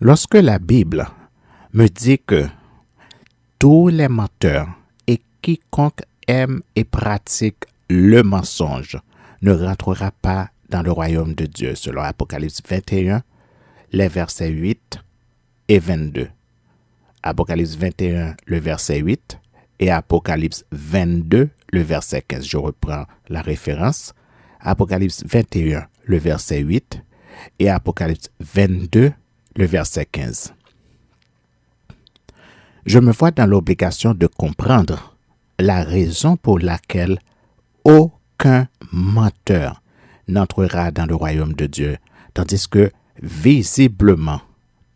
Lorsque la Bible me dit que tous les menteurs et quiconque aime et pratique le mensonge ne rentrera pas dans le royaume de Dieu, selon Apocalypse 21, les versets 8 et 22. Apocalypse 21, le verset 8 et Apocalypse 22, le verset 15. Je reprends la référence. Apocalypse 21, le verset 8 et Apocalypse 22, le verset 15. Je me vois dans l'obligation de comprendre la raison pour laquelle aucun menteur n'entrera dans le royaume de Dieu, tandis que visiblement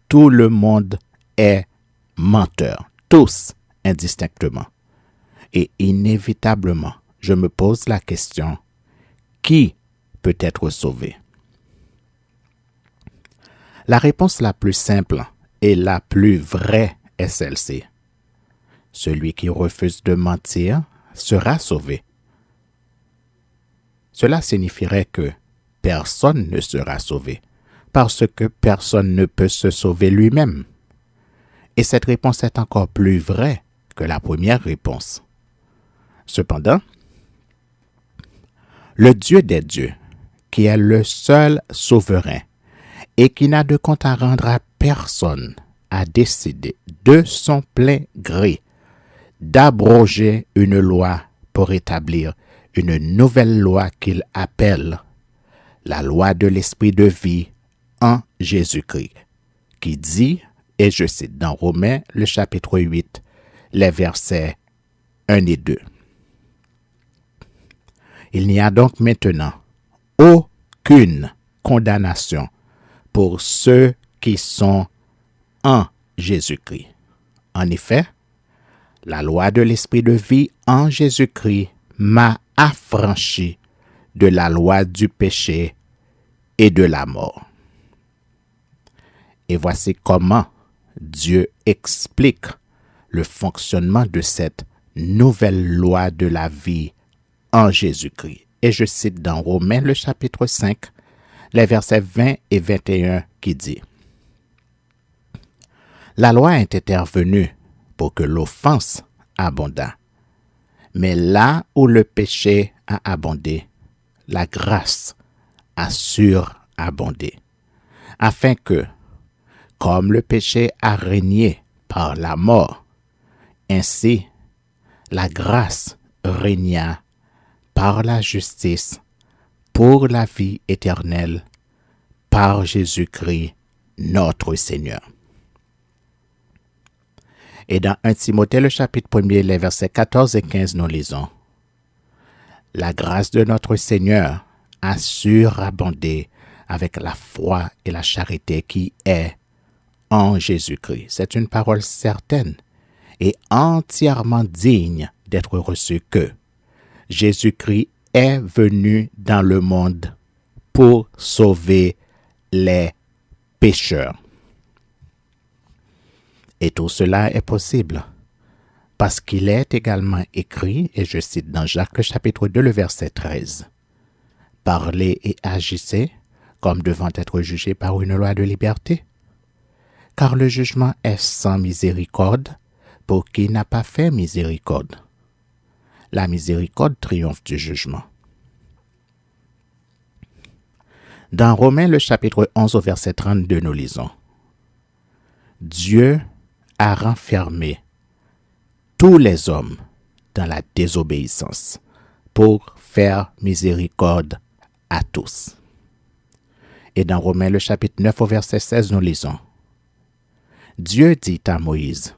tout le monde est menteur, tous indistinctement. Et inévitablement, je me pose la question, qui peut être sauvé? La réponse la plus simple et la plus vraie est celle-ci. Celui qui refuse de mentir sera sauvé. Cela signifierait que personne ne sera sauvé, parce que personne ne peut se sauver lui-même. Et cette réponse est encore plus vraie que la première réponse. Cependant, le Dieu des dieux, qui est le seul souverain et qui n'a de compte à rendre à personne, a décidé de son plein gré d'abroger une loi pour établir une nouvelle loi qu'il appelle la loi de l'esprit de vie en Jésus-Christ, qui dit, et je cite dans Romains, le chapitre 8, les versets 1 et 2. Il n'y a donc maintenant aucune condamnation pour ceux qui sont en Jésus-Christ. En effet, la loi de l'esprit de vie en Jésus-Christ m'a affranchi de la loi du péché et de la mort. Et voici comment Dieu explique le fonctionnement de cette nouvelle loi de la vie en Jésus-Christ. Et je cite dans Romains le chapitre 5, les versets 20 et 21 qui dit: La loi est intervenue pour que l'offense abondât. Mais là où le péché a abondé, la grâce a surabondé, afin que, comme le péché a régné par la mort, ainsi la grâce régna par la justice pour la vie éternelle par Jésus-Christ notre Seigneur. Et dans 1 Timothée, le chapitre 1er, les versets 14 et 15, nous lisons: La grâce de notre Seigneur a surabondé avec la foi et la charité qui est en Jésus-Christ. C'est une parole certaine et entièrement digne d'être reçue que Jésus-Christ est venu dans le monde pour sauver les pécheurs. Et tout cela est possible parce qu'il est également écrit, et je cite dans Jacques le chapitre 2, le verset 13, « Parlez et agissez comme devant être jugés par une loi de liberté, car le jugement est sans miséricorde pour qui n'a pas fait miséricorde. La miséricorde triomphe du jugement. » Dans Romains le chapitre 11 au verset 32, nous lisons: « Dieu a renfermé tous les hommes dans la désobéissance pour faire miséricorde à tous. » Et dans Romains le chapitre 9 au verset 16, nous lisons: « Dieu dit à Moïse,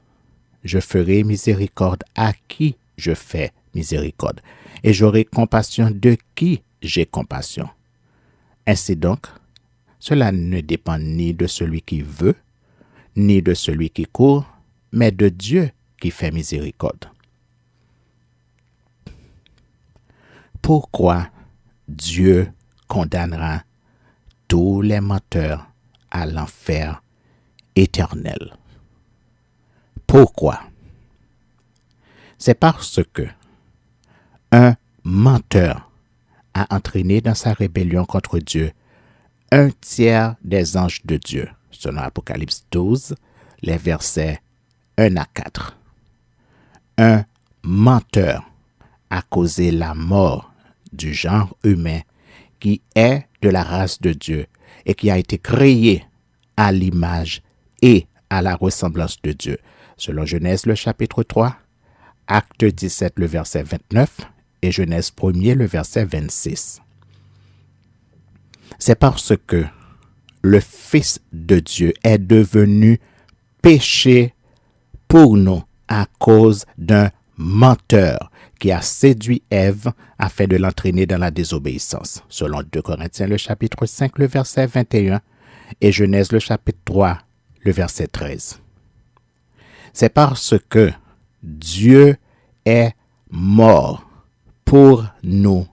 je ferai miséricorde à qui je fais miséricorde, et j'aurai compassion de qui j'ai compassion. » Ainsi donc, cela ne dépend ni de celui qui veut, ni de celui qui court, mais de Dieu qui fait miséricorde. Pourquoi Dieu condamnera tous les menteurs à l'enfer éternel? Pourquoi? C'est parce que un menteur a entraîné dans sa rébellion contre Dieu un tiers des anges de Dieu, selon Apocalypse 12, les versets 1 à 4. Un menteur a causé la mort du genre humain qui est de la race de Dieu et qui a été créé à l'image et à la ressemblance de Dieu, selon Genèse le chapitre 3, Acte 17 le verset 29 et Genèse 1er le verset 26. C'est parce que le Fils de Dieu est devenu péché pour nous à cause d'un menteur qui a séduit Ève afin de l'entraîner dans la désobéissance, selon 2 Corinthiens le chapitre 5 le verset 21 et Genèse le chapitre 3 le verset 13. C'est parce que Dieu est mort pour nous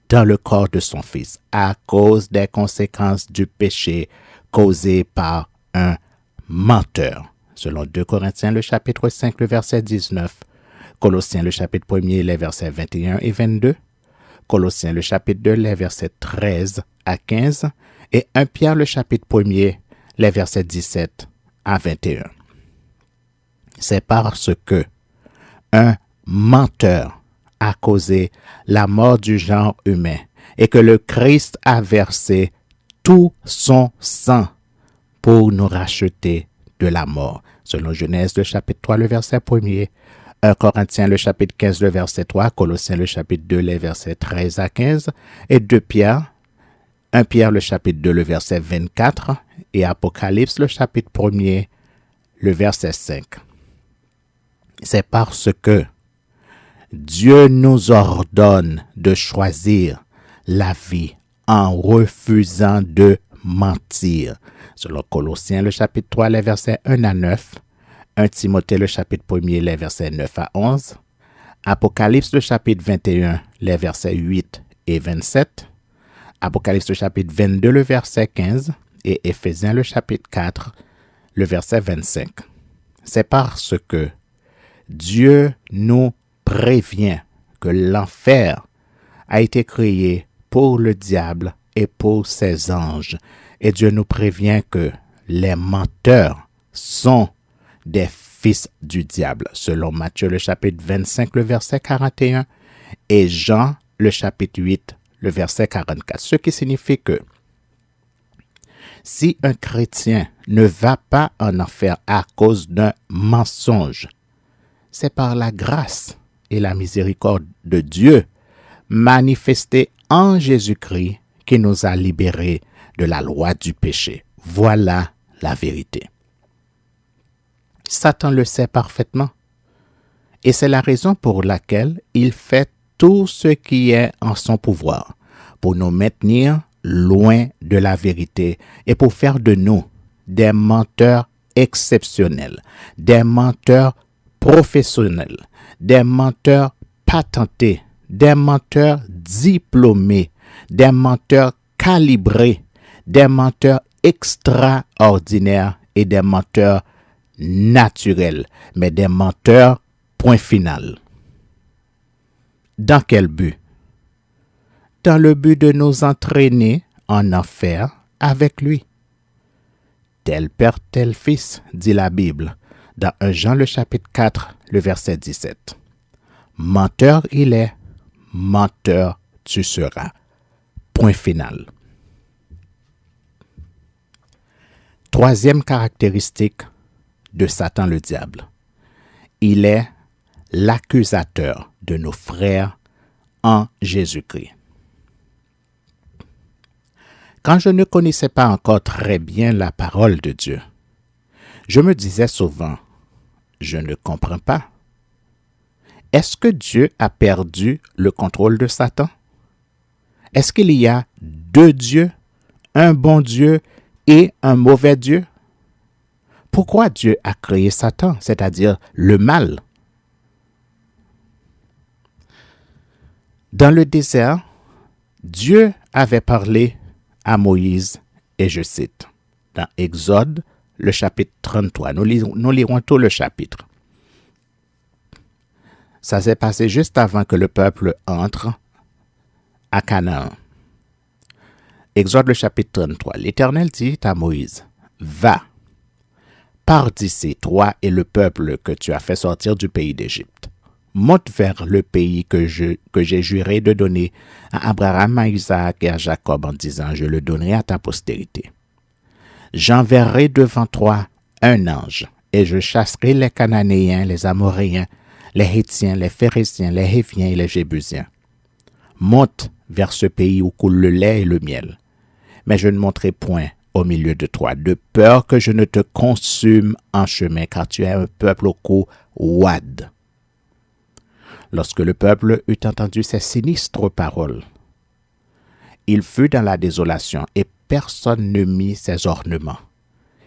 dans le corps de son Fils à cause des conséquences du péché causé par un menteur, selon 2 Corinthiens le chapitre 5 le verset 19, Colossiens le chapitre 1er les versets 21 et 22, Colossiens le chapitre 2 les versets 13 à 15 et 1 Pierre le chapitre 1er les versets 17 à 21. C'est parce que un menteur a causé la mort du genre humain et que le Christ a versé tout son sang pour nous racheter de la mort, selon Genèse le chapitre 3 le verset 1er, 1 Corinthiens le chapitre 15 le verset 3, Colossiens le chapitre 2 les versets 13 à 15 et 2 Pierre, 1 Pierre le chapitre 2 le verset 24 et Apocalypse le chapitre 1er le verset 5. C'est parce que Dieu nous ordonne de choisir la vie en refusant de mentir. Selon Colossiens le chapitre 3, les versets 1 à 9, 1 Timothée le chapitre 1er, les versets 9 à 11, Apocalypse le chapitre 21, les versets 8 et 27, Apocalypse le chapitre 22, le verset 15, et Éphésiens le chapitre 4, le verset 25. C'est parce que Dieu nous prévient que l'enfer a été créé pour le diable et pour ses anges. Et Dieu nous prévient que les menteurs sont des fils du diable, selon Matthieu le chapitre 25, le verset 41, et Jean le chapitre 8, le verset 44. Ce qui signifie que si un chrétien ne va pas en enfer à cause d'un mensonge, c'est par la grâce et la miséricorde de Dieu manifestée en Jésus-Christ qui nous a libérés de la loi du péché. Voilà la vérité. Satan le sait parfaitement et c'est la raison pour laquelle il fait tout ce qui est en son pouvoir pour nous maintenir loin de la vérité et pour faire de nous des menteurs exceptionnels, des menteurs professionnels, des menteurs patentés, des menteurs diplômés, des menteurs calibrés, des menteurs extraordinaires et des menteurs naturels, mais des menteurs point final. Dans quel but? Dans le but de nous entraîner en enfer avec lui. Tel père, tel fils, dit la Bible, dans 1 Jean le chapitre 4, le verset 17. Menteur il est, menteur tu seras. Point final. Troisième caractéristique de Satan le diable. Il est l'accusateur de nos frères en Jésus-Christ. Quand je ne connaissais pas encore très bien la parole de Dieu, je me disais souvent, je ne comprends pas. Est-ce que Dieu a perdu le contrôle de Satan? Est-ce qu'il y a deux dieux, un bon Dieu et un mauvais Dieu? Pourquoi Dieu a créé Satan, c'est-à-dire le mal? Dans le désert, Dieu avait parlé à Moïse, et je cite, dans Exode, le chapitre 33. Nous lirons tout le chapitre. Ça s'est passé juste avant que le peuple entre à Canaan. Exode, le chapitre 33. L'Éternel dit à Moïse, Va, pars d'ici, toi et le peuple que tu as fait sortir du pays d'Égypte. Monte vers le pays que j'ai juré de donner à Abraham, à Isaac et à Jacob en disant, je le donnerai à ta postérité. J'enverrai devant toi un ange, et je chasserai les Cananéens, les Amoréens, les Hétiens, les Phéréziens, les Héviens et les Jébusiens. Monte vers ce pays où coule le lait et le miel. Mais je ne monterai point au milieu de toi, de peur que je ne te consume en chemin, car tu es un peuple au cou ouade. Lorsque le peuple eut entendu ces sinistres paroles, il fut dans la désolation, et personne ne mit ses ornements.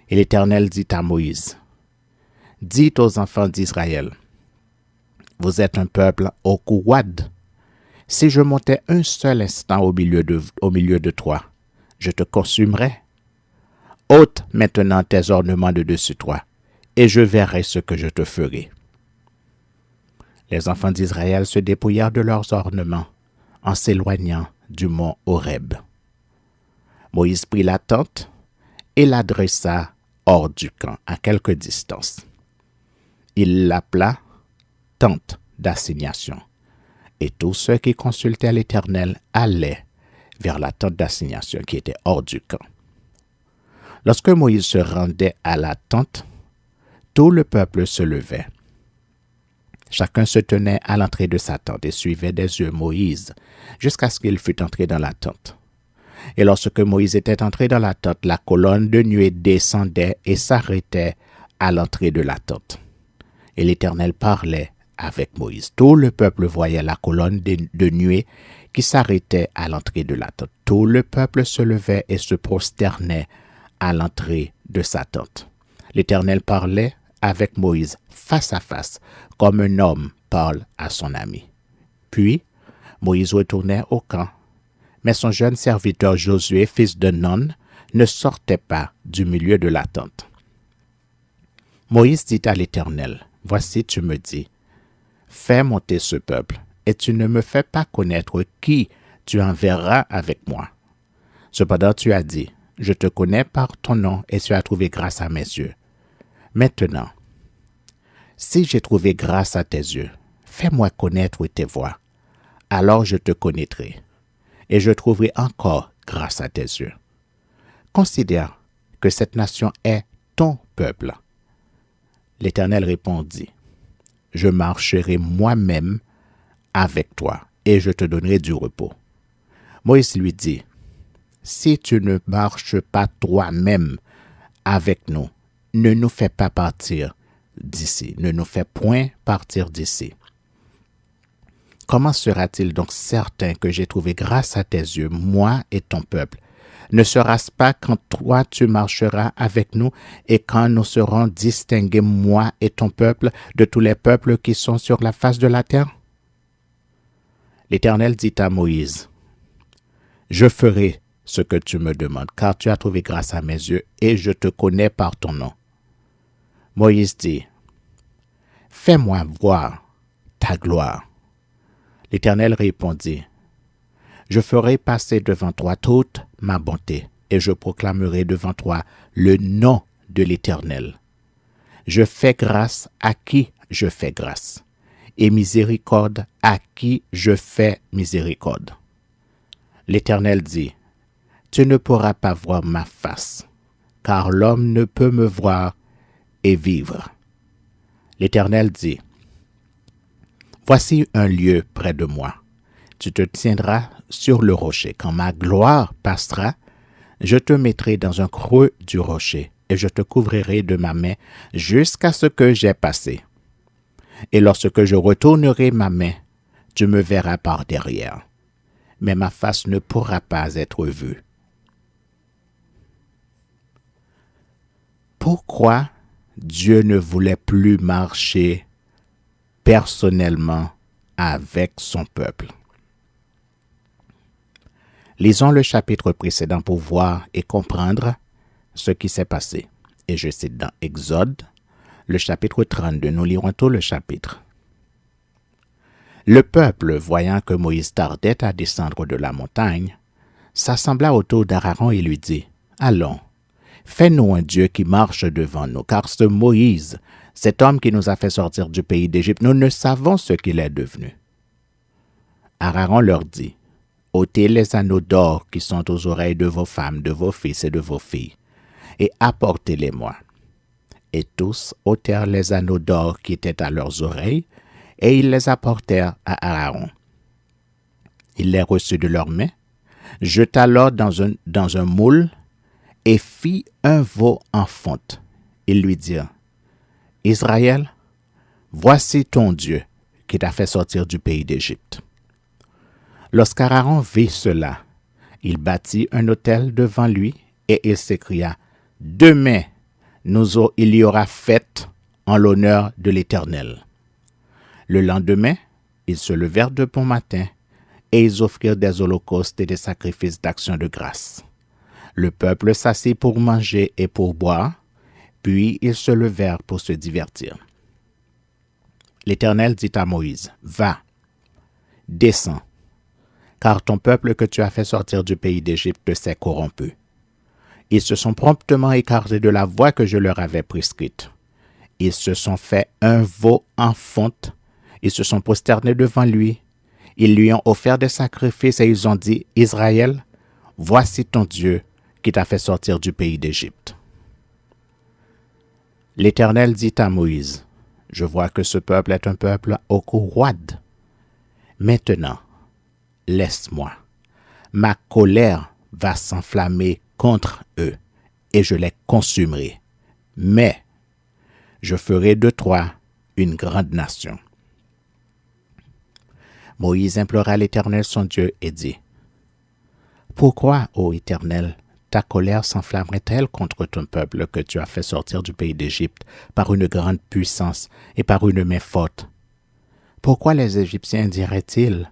Et l'Éternel dit à Moïse, « Dites aux enfants d'Israël, vous êtes un peuple au cou ouade. Si je montais un seul instant au milieu de toi, je te consumerais. Ôte maintenant tes ornements de dessus toi, et je verrai ce que je te ferai. » Les enfants d'Israël se dépouillèrent de leurs ornements en s'éloignant du mont Horeb. Moïse prit la tente et la dressa hors du camp, à quelque distance. Il l'appela tente d'assignation, et tous ceux qui consultaient l'Éternel allaient vers la tente d'assignation qui était hors du camp. Lorsque Moïse se rendait à la tente, tout le peuple se levait. Chacun se tenait à l'entrée de sa tente et suivait des yeux Moïse jusqu'à ce qu'il fût entré dans la tente. Et lorsque Moïse était entré dans la tente, la colonne de nuée descendait et s'arrêtait à l'entrée de la tente. Et l'Éternel parlait avec Moïse. Tout le peuple voyait la colonne de nuée qui s'arrêtait à l'entrée de la tente. Tout le peuple se levait et se prosternait à l'entrée de sa tente. L'Éternel parlait avec Moïse face à face, comme un homme parle à son ami. Puis, Moïse retournait au camp, mais son jeune serviteur Josué, fils de Nun, ne sortait pas du milieu de la tente. Moïse dit à l'Éternel, « Voici, tu me dis, fais monter ce peuple, et tu ne me fais pas connaître qui tu enverras avec moi. Cependant, tu as dit, je te connais par ton nom, et tu as trouvé grâce à mes yeux. Maintenant, si j'ai trouvé grâce à tes yeux, fais-moi connaître tes voies, alors je te connaîtrai, et je trouverai encore grâce à tes yeux. Considère que cette nation est ton peuple. » L'Éternel répondit, « Je marcherai moi-même avec toi, et je te donnerai du repos. » Moïse lui dit, « Si tu ne marches pas toi-même avec nous, ne nous fais pas partir d'ici, ne nous fais point partir d'ici. Comment sera-t-il donc certain que j'ai trouvé grâce à tes yeux, moi et ton peuple? Ne sera-ce pas quand toi tu marcheras avec nous et quand nous serons distingués, moi et ton peuple, de tous les peuples qui sont sur la face de la terre? » L'Éternel dit à Moïse, « Je ferai ce que tu me demandes, car tu as trouvé grâce à mes yeux et je te connais par ton nom. » Moïse dit, « Fais-moi voir ta gloire. » L'Éternel répondit, « Je ferai passer devant toi toute ma bonté, et je proclamerai devant toi le nom de l'Éternel. Je fais grâce à qui je fais grâce, et miséricorde à qui je fais miséricorde. » L'Éternel dit, « Tu ne pourras pas voir ma face, car l'homme ne peut me voir et vivre. » L'Éternel dit, « Voici un lieu près de moi. Tu te tiendras sur le rocher. Quand ma gloire passera, je te mettrai dans un creux du rocher, et je te couvrirai de ma main jusqu'à ce que j'aie passé. Et lorsque je retournerai ma main, tu me verras par derrière, mais ma face ne pourra pas être vue. » Pourquoi Dieu ne voulait plus marcher personnellement avec son peuple? Lisons le chapitre précédent pour voir et comprendre ce qui s'est passé. Et je cite dans Exode, le chapitre 32. Nous lirons tout le chapitre. Le peuple, voyant que Moïse tardait à descendre de la montagne, s'assembla autour d'Aaron et lui dit, « Allons, Fais-nous un Dieu qui marche devant nous, car ce Moïse, cet homme qui nous a fait sortir du pays d'Égypte, nous ne savons ce qu'il est devenu. » Aaron leur dit, « ôtez les anneaux d'or qui sont aux oreilles de vos femmes, de vos fils et de vos filles, et apportez-les-moi. » Et tous ôtèrent les anneaux d'or qui étaient à leurs oreilles, et ils les apportèrent à Aaron. Il les reçut de leurs mains, jeta l'or dans un moule, et fit un veau en fonte. Ils lui dirent, « Israël, voici ton Dieu qui t'a fait sortir du pays d'Égypte. » Lorsqu'Aaron vit cela, il bâtit un autel devant lui et il s'écria, « Demain, il y aura fête en l'honneur de l'Éternel. » Le lendemain, ils se levèrent de bon matin et ils offrirent des holocaustes et des sacrifices d'action de grâce. Le peuple s'assit pour manger et pour boire, puis ils se levèrent pour se divertir. L'Éternel dit à Moïse, « Va, descends, car ton peuple que tu as fait sortir du pays d'Égypte s'est corrompu. » Ils se sont promptement écartés de la voie que je leur avais prescrite. Ils se sont fait un veau en fonte, ils se sont prosternés devant lui, ils lui ont offert des sacrifices et ils ont dit, « Israël, voici ton Dieu qui t'a fait sortir du pays d'Égypte. » L'Éternel dit à Moïse, « Je vois que ce peuple est un peuple au cou roide. Maintenant, laisse-moi. Ma colère va s'enflammer contre eux, et je les consumerai. Mais je ferai de toi une grande nation. » Moïse implora l'Éternel son Dieu et dit, « Pourquoi, ô Éternel, ta colère s'enflammerait-elle contre ton peuple que tu as fait sortir du pays d'Égypte par une grande puissance et par une main forte? Pourquoi les Égyptiens diraient-ils,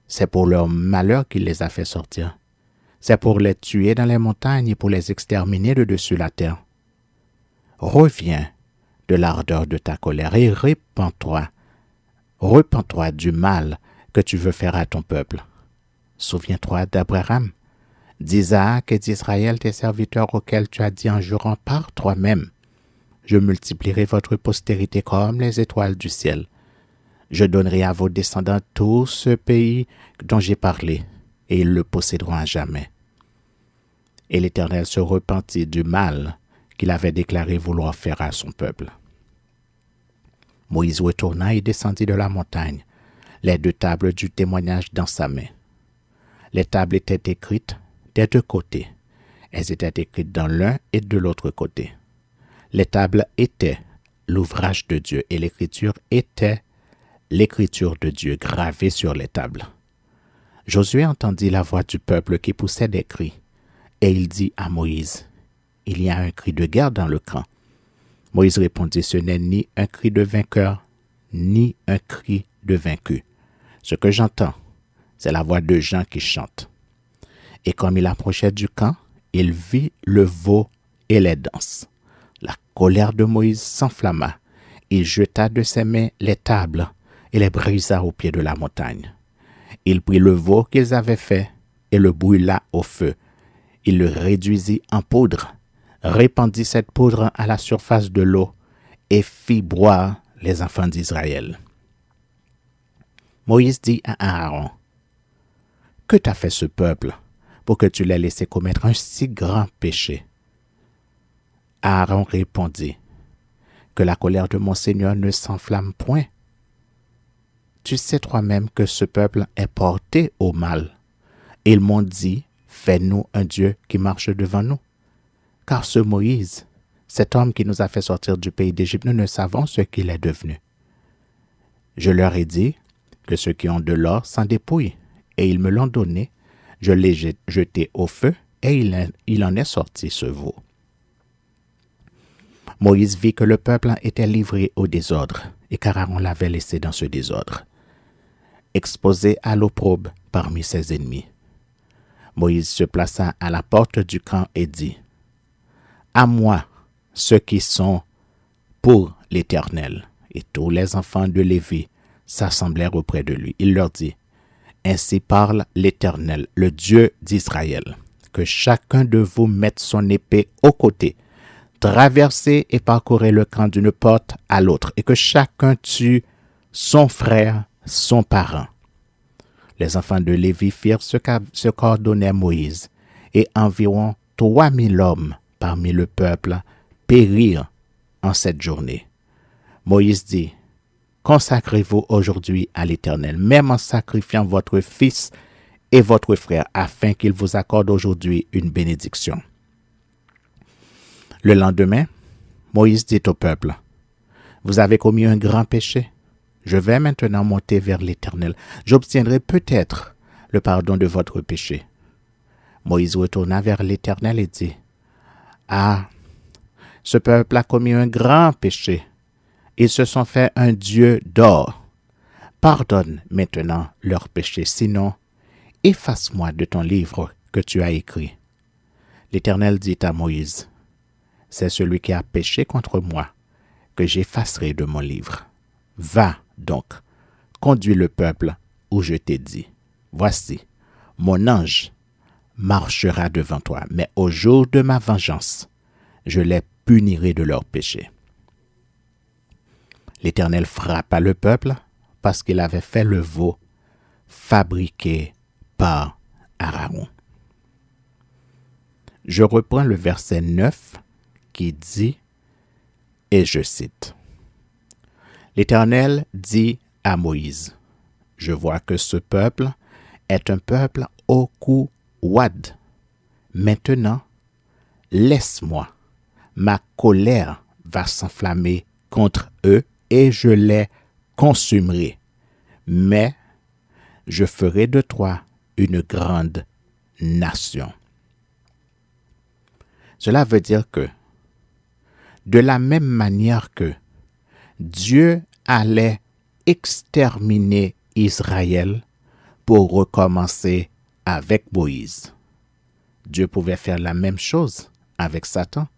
c'est pour leur malheur qu'il les a fait sortir? C'est pour les tuer dans les montagnes et pour les exterminer de dessus la terre. Reviens de l'ardeur de ta colère et repens-toi du mal que tu veux faire à ton peuple. Souviens-toi d'Abraham, d'Isaac et d'Israël, tes serviteurs auxquels tu as dit en jurant par toi-même, « Je multiplierai votre postérité comme les étoiles du ciel. Je donnerai à vos descendants tout ce pays dont j'ai parlé, et ils le posséderont à jamais. » Et l'Éternel se repentit du mal qu'il avait déclaré vouloir faire à son peuple. Moïse retourna et descendit de la montagne, les 2 tables du témoignage dans sa main. Les tables étaient écrites des 2 côtés. Elles étaient écrites dans l'un et de l'autre côté. Les tables étaient l'ouvrage de Dieu et l'écriture était l'écriture de Dieu gravée sur les tables. Josué entendit la voix du peuple qui poussait des cris, et il dit à Moïse, « Il y a un cri de guerre dans le camp. » Moïse répondit, « Ce n'est ni un cri de vainqueur, ni un cri de vaincu. Ce que j'entends, c'est la voix de gens qui chantent. » Et comme il approchait du camp, il vit le veau et les danses. La colère de Moïse s'enflamma. Il jeta de ses mains les tables et les brisa au pied de la montagne. Il prit le veau qu'ils avaient fait et le brûla au feu. Il le réduisit en poudre, répandit cette poudre à la surface de l'eau et fit boire les enfants d'Israël. Moïse dit à Aaron, « Que t'a fait ce peuple pour que tu l'aies laissé commettre un si grand péché? » Aaron répondit, « Que la colère de mon Seigneur ne s'enflamme point. Tu sais toi-même que ce peuple est porté au mal. Ils m'ont dit, fais-nous un Dieu qui marche devant nous. Car ce Moïse, cet homme qui nous a fait sortir du pays d'Égypte, nous ne savons ce qu'il est devenu. Je leur ai dit que ceux qui ont de l'or s'en dépouillent, et ils me l'ont donné. Je l'ai jeté au feu, et il en est sorti ce veau. » Moïse vit que le peuple était livré au désordre, et qu'Aaron l'avait laissé dans ce désordre, exposé à l'opprobre parmi ses ennemis. Moïse se plaça à la porte du camp et dit, « À moi, ceux qui sont pour l'Éternel. » Et tous les enfants de Lévi s'assemblèrent auprès de lui. Il leur dit, « Ainsi parle l'Éternel, le Dieu d'Israël. que chacun de vous mette son épée au côté, traversez et parcourez le camp d'une porte à l'autre, et que chacun tue son frère, son parent. » Les enfants de Lévi firent ce qu'ordonnait Moïse, et environ 3000 hommes parmi le peuple périrent en cette journée. Moïse dit, « Consacrez-vous aujourd'hui à l'Éternel, même en sacrifiant votre fils et votre frère, afin qu'il vous accorde aujourd'hui une bénédiction. » Le lendemain, Moïse dit au peuple, « Vous avez commis un grand péché. Je vais maintenant monter vers l'Éternel. J'obtiendrai peut-être le pardon de votre péché. » Moïse retourna vers l'Éternel et dit, « Ah, ce peuple a commis un grand péché. Ils se sont fait un dieu d'or. Pardonne maintenant leur péché, sinon efface-moi de ton livre que tu as écrit. » L'Éternel dit à Moïse, « C'est celui qui a péché contre moi que j'effacerai de mon livre. Va donc, conduis le peuple où je t'ai dit. Voici, mon ange marchera devant toi, mais au jour de ma vengeance, je les punirai de leurs péchés. » L'Éternel frappa le peuple parce qu'il avait fait le veau fabriqué par Aaron. Je reprends le verset 9 qui dit, et je cite, « L'Éternel dit à Moïse, « Je vois que ce peuple est un peuple au cou ouad. Maintenant, laisse-moi, ma colère va s'enflammer contre eux et je les consumerai. Mais je ferai de toi une grande nation. » Cela veut dire que, de la même manière que Dieu allait exterminer Israël pour recommencer avec Moïse, Dieu pouvait faire la même chose avec Satan,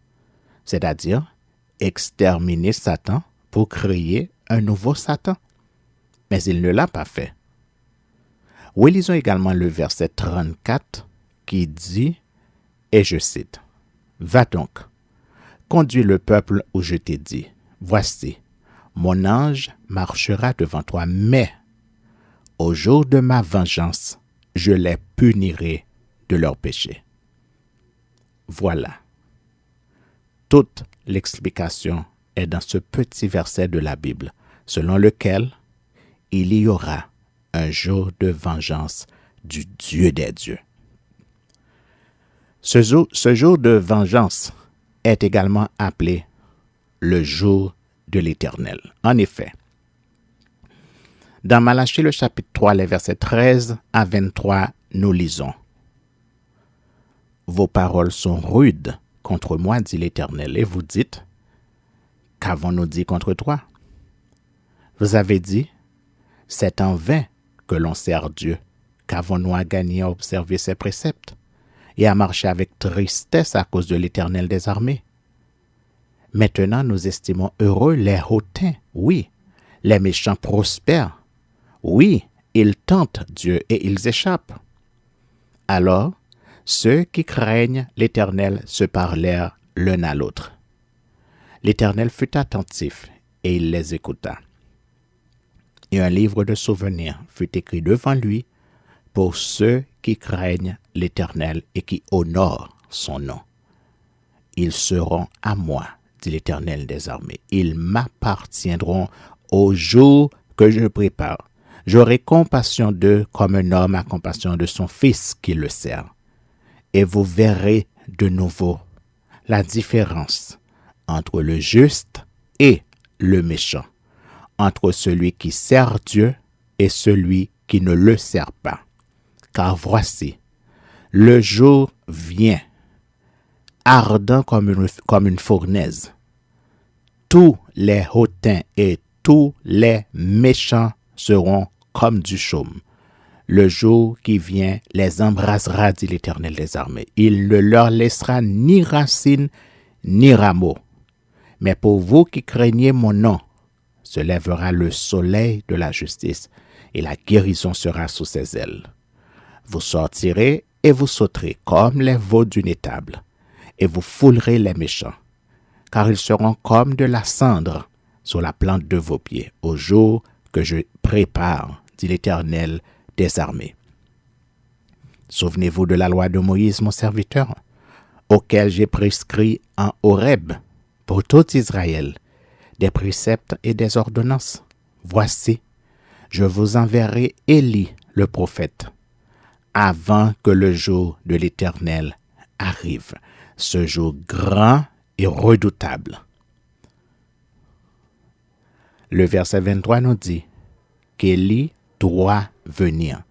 c'est-à-dire exterminer Satan pour créer un nouveau Satan. Mais il ne l'a pas fait. Relisons également le verset 34 qui dit, et je cite, « Va donc, conduis le peuple où je t'ai dit. Voici, mon ange marchera devant toi, mais au jour de ma vengeance, je les punirai de leurs péchés. » Voilà. Toute l'explication est dans ce petit verset de la Bible, selon lequel il y aura un jour de vengeance du Dieu des dieux. Ce jour de vengeance est également appelé le jour de l'Éternel. En effet, dans Malachie le chapitre 3, les versets 13 à 23, nous lisons, « Vos paroles sont rudes contre moi, dit l'Éternel, et vous dites, qu'avons-nous dit contre toi? Vous avez dit, c'est en vain que l'on sert Dieu, qu'avons-nous à gagner à observer ses préceptes et à marcher avec tristesse à cause de l'Éternel des armées? Maintenant, nous estimons heureux les hautains, oui, les méchants prospèrent, oui, ils tentent Dieu et ils échappent. » Alors, ceux qui craignent l'Éternel se parlèrent l'un à l'autre. L'Éternel fut attentif et il les écouta. Et un livre de souvenirs fut écrit devant lui pour ceux qui craignent l'Éternel et qui honorent son nom. Ils seront à moi, dit l'Éternel des armées. Ils m'appartiendront au jour que je prépare. J'aurai compassion d'eux comme un homme a compassion de son fils qui le sert. Et vous verrez de nouveau la différence entre le juste et le méchant, entre celui qui sert Dieu et celui qui ne le sert pas. Car voici, le jour vient, ardent comme une fournaise. Tous les hautains et tous les méchants seront comme du chaume. Le jour qui vient les embrasera, dit l'Éternel des armées. Il ne leur laissera ni racine ni rameau. Mais pour vous qui craignez mon nom, se lèvera le soleil de la justice et la guérison sera sous ses ailes. Vous sortirez et vous sauterez comme les veaux d'une étable, et vous foulerez les méchants, car ils seront comme de la cendre sur la plante de vos pieds, au jour que je prépare, dit l'Éternel des armées. Souvenez-vous de la loi de Moïse, mon serviteur, auquel j'ai prescrit en Horeb pour tout Israël des préceptes et des ordonnances. Voici, je vous enverrai Élie le prophète, avant que le jour de l'Éternel arrive, ce jour grand et redoutable. Le verset 23 nous dit qu'Élie doit venir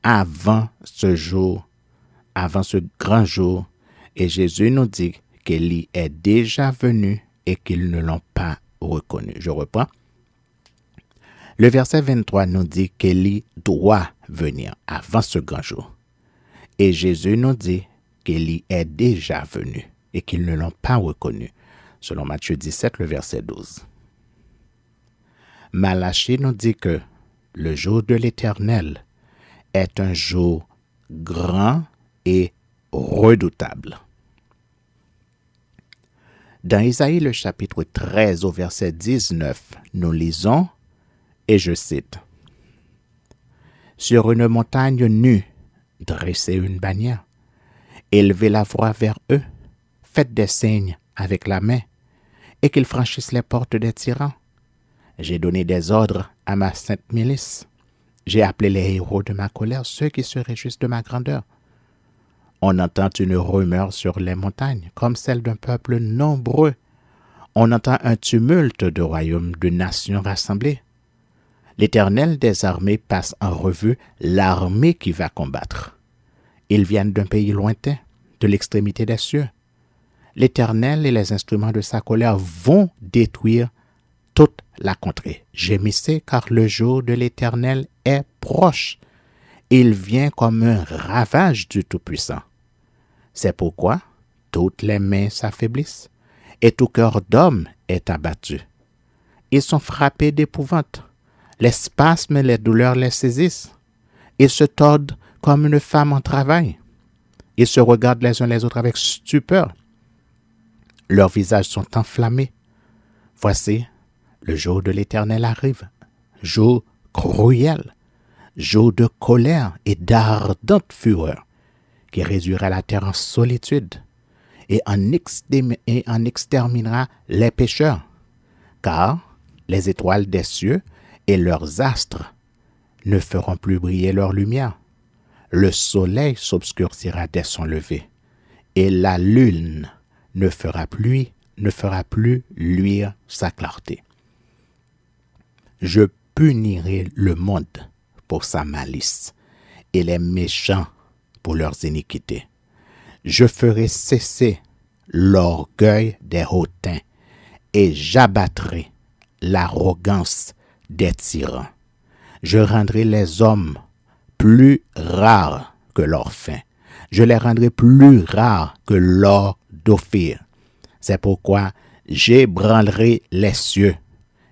avant ce jour, avant ce grand jour, et Jésus nous dit qu'Élie est déjà venu et qu'ils ne l'ont pas reconnu. Je reprends. Le verset 23 nous dit qu'Élie doit venir avant ce grand jour. Et Jésus nous dit qu'Élie est déjà venu et qu'ils ne l'ont pas reconnu, selon Matthieu 17, le verset 12. Malachie nous dit que le jour de l'Éternel est un jour grand et redoutable. Dans Isaïe le chapitre 13 au verset 19, nous lisons, et je cite, « Sur une montagne nue, dressez une bannière, élevez la voix vers eux, faites des signes avec la main, et qu'ils franchissent les portes des tyrans. J'ai donné des ordres à ma sainte milice. J'ai appelé les héros de ma colère, ceux qui se réjouissent de ma grandeur. On entend une rumeur sur les montagnes, comme celle d'un peuple nombreux. On entend un tumulte de royaumes, de nations rassemblées. L'Éternel des armées passe en revue l'armée qui va combattre. Ils viennent d'un pays lointain, de l'extrémité des cieux. L'Éternel et les instruments de sa colère vont détruire toute la contrée. Gémissez, car le jour de l'Éternel est proche. Il vient comme un ravage du Tout-Puissant. C'est pourquoi toutes les mains s'affaiblissent et tout cœur d'homme est abattu. Ils sont frappés d'épouvante. Les spasmes et les douleurs les saisissent. Ils se tordent comme une femme en travail. Ils se regardent les uns les autres avec stupeur. Leurs visages sont enflammés. Voici, le jour de l'Éternel arrive, jour cruel, jour de colère et d'ardente fureur, qui réduira la terre en solitude et en exterminera les pécheurs, car les étoiles des cieux et leurs astres ne feront plus briller leur lumière. Le soleil s'obscurcira dès son lever, et la lune ne fera plus luire sa clarté. Je punirai le monde pour sa malice et les méchants pour leurs iniquités. Je ferai cesser l'orgueil des hautains et j'abattrai l'arrogance des tyrans. Je rendrai les hommes plus rares que leur faim. Je les rendrai plus rares que l'or d'Ophir. C'est pourquoi j'ébranlerai les cieux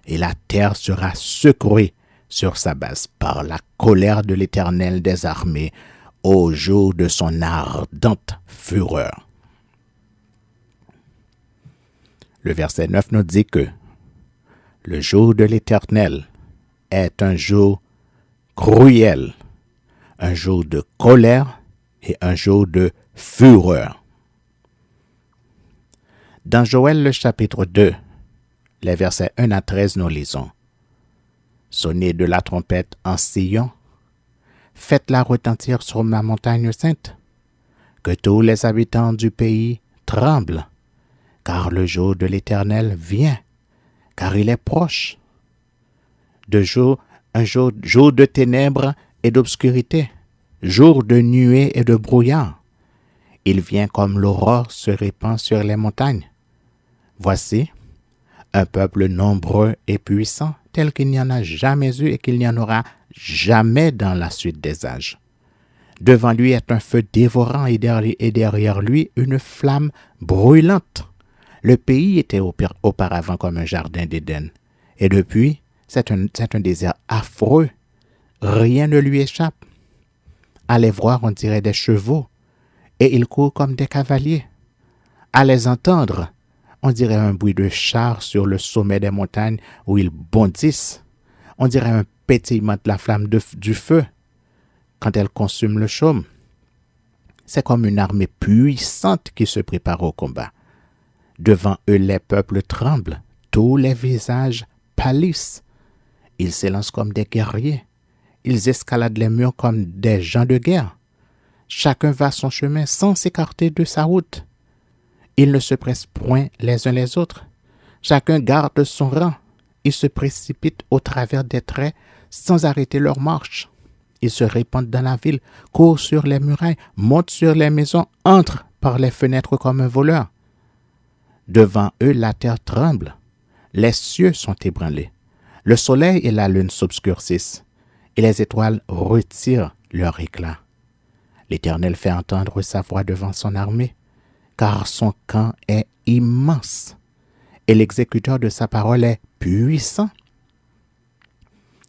et la terre sera secouée sur sa base par la colère de l'Éternel des armées au jour de son ardente fureur. Le verset 9 nous dit que le jour de l'Éternel est un jour cruel, un jour de colère et un jour de fureur. Dans Joël le chapitre 2, les versets 1 à 13, nous lisons: Sonnez de la trompette en Sion, faites-la retentir sur ma montagne sainte, que tous les habitants du pays tremblent, car le jour de l'Éternel vient, car il est proche. Jour de ténèbres et d'obscurité, jour de nuées et de brouillard. Il vient comme l'aurore se répand sur les montagnes. Voici un peuple nombreux et puissant, tel qu'il n'y en a jamais eu et qu'il n'y en aura jamais dans la suite des âges. Devant lui est un feu dévorant et derrière lui une flamme brûlante. Le pays était auparavant comme un jardin d'Éden. Et depuis, c'est un désert affreux. Rien ne lui échappe. À les voir, on dirait des chevaux. et ils courent comme des cavaliers. À les entendre, on dirait un bruit de chars sur le sommet des montagnes où ils bondissent. On dirait un pétillement de la flamme du feu quand elle consume le chaume. C'est comme une armée puissante qui se prépare au combat. Devant eux, les peuples tremblent, tous les visages pâlissent. Ils s'élancent comme des guerriers. Ils escaladent les murs comme des gens de guerre. Chacun va son chemin sans s'écarter de sa route. Ils ne se pressent point les uns les autres. Chacun garde son rang. Ils se précipitent au travers des traits sans arrêter leur marche. Ils se répandent dans la ville, courent sur les murailles, montent sur les maisons, entrent par les fenêtres comme un voleur. Devant eux, la terre tremble. Les cieux sont ébranlés. Le soleil et la lune s'obscurcissent, et les étoiles retirent leur éclat. L'Éternel fait entendre sa voix devant son armée, car son camp est immense, et l'exécuteur de sa parole est puissant.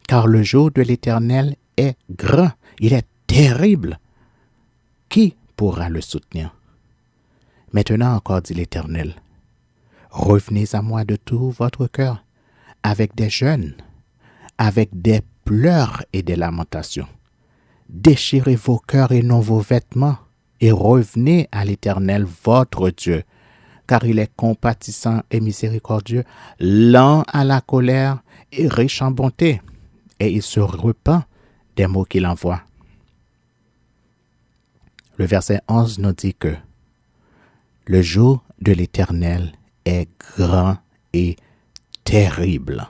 Car le jour de l'Éternel est grand, il est terrible. Qui pourra le soutenir? Maintenant encore, dit l'Éternel, revenez à moi de tout votre cœur, avec des jeûnes, avec des pleurs et des lamentations. Déchirez vos cœurs et non vos vêtements, et revenez à l'Éternel votre Dieu, car il est compatissant et miséricordieux, lent à la colère et riche en bonté, et il se repent des mots qu'il envoie. Le verset 11 nous dit que le jour de l'Éternel est grand et terrible.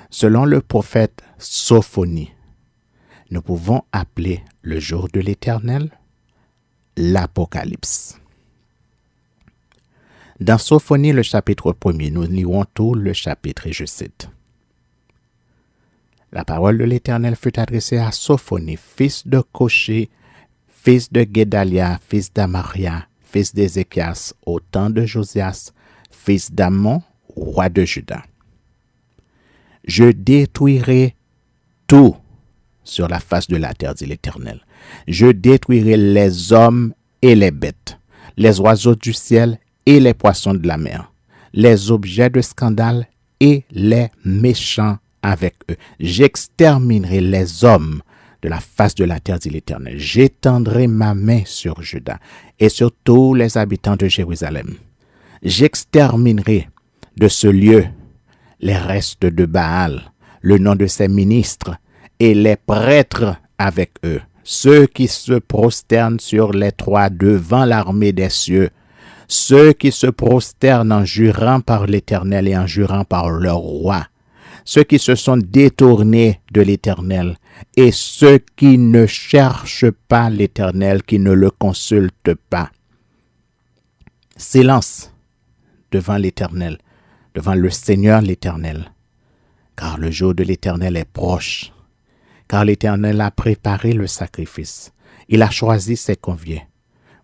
Selon le prophète Sophonie, nous pouvons appeler le jour de l'Éternel l'Apocalypse. Dans Sophonie, le chapitre 1er, nous lirons tout le chapitre et je cite. La parole de l'Éternel fut adressée à Sophonie, fils de Koché, fils de Guédalia, fils d'Amaria, fils d'Ézéchias, au temps de Josias, fils d'Amon, roi de Juda. Je détruirai tout sur la face de la terre, dit l'Éternel. Je détruirai les hommes et les bêtes, les oiseaux du ciel et les poissons de la mer, les objets de scandale et les méchants avec eux. J'exterminerai les hommes de la face de la terre, dit l'Éternel. J'étendrai ma main sur Juda et sur tous les habitants de Jérusalem. J'exterminerai de ce lieu les restes de Baal, le nom de ses ministres, et les prêtres avec eux, ceux qui se prosternent sur les toits devant l'armée des cieux, ceux qui se prosternent en jurant par l'Éternel et en jurant par leur roi, ceux qui se sont détournés de l'Éternel, et ceux qui ne cherchent pas l'Éternel, qui ne le consultent pas. Silence devant l'Éternel, devant le Seigneur l'Éternel, car le jour de l'Éternel est proche, car l'Éternel a préparé le sacrifice, il a choisi ses conviés.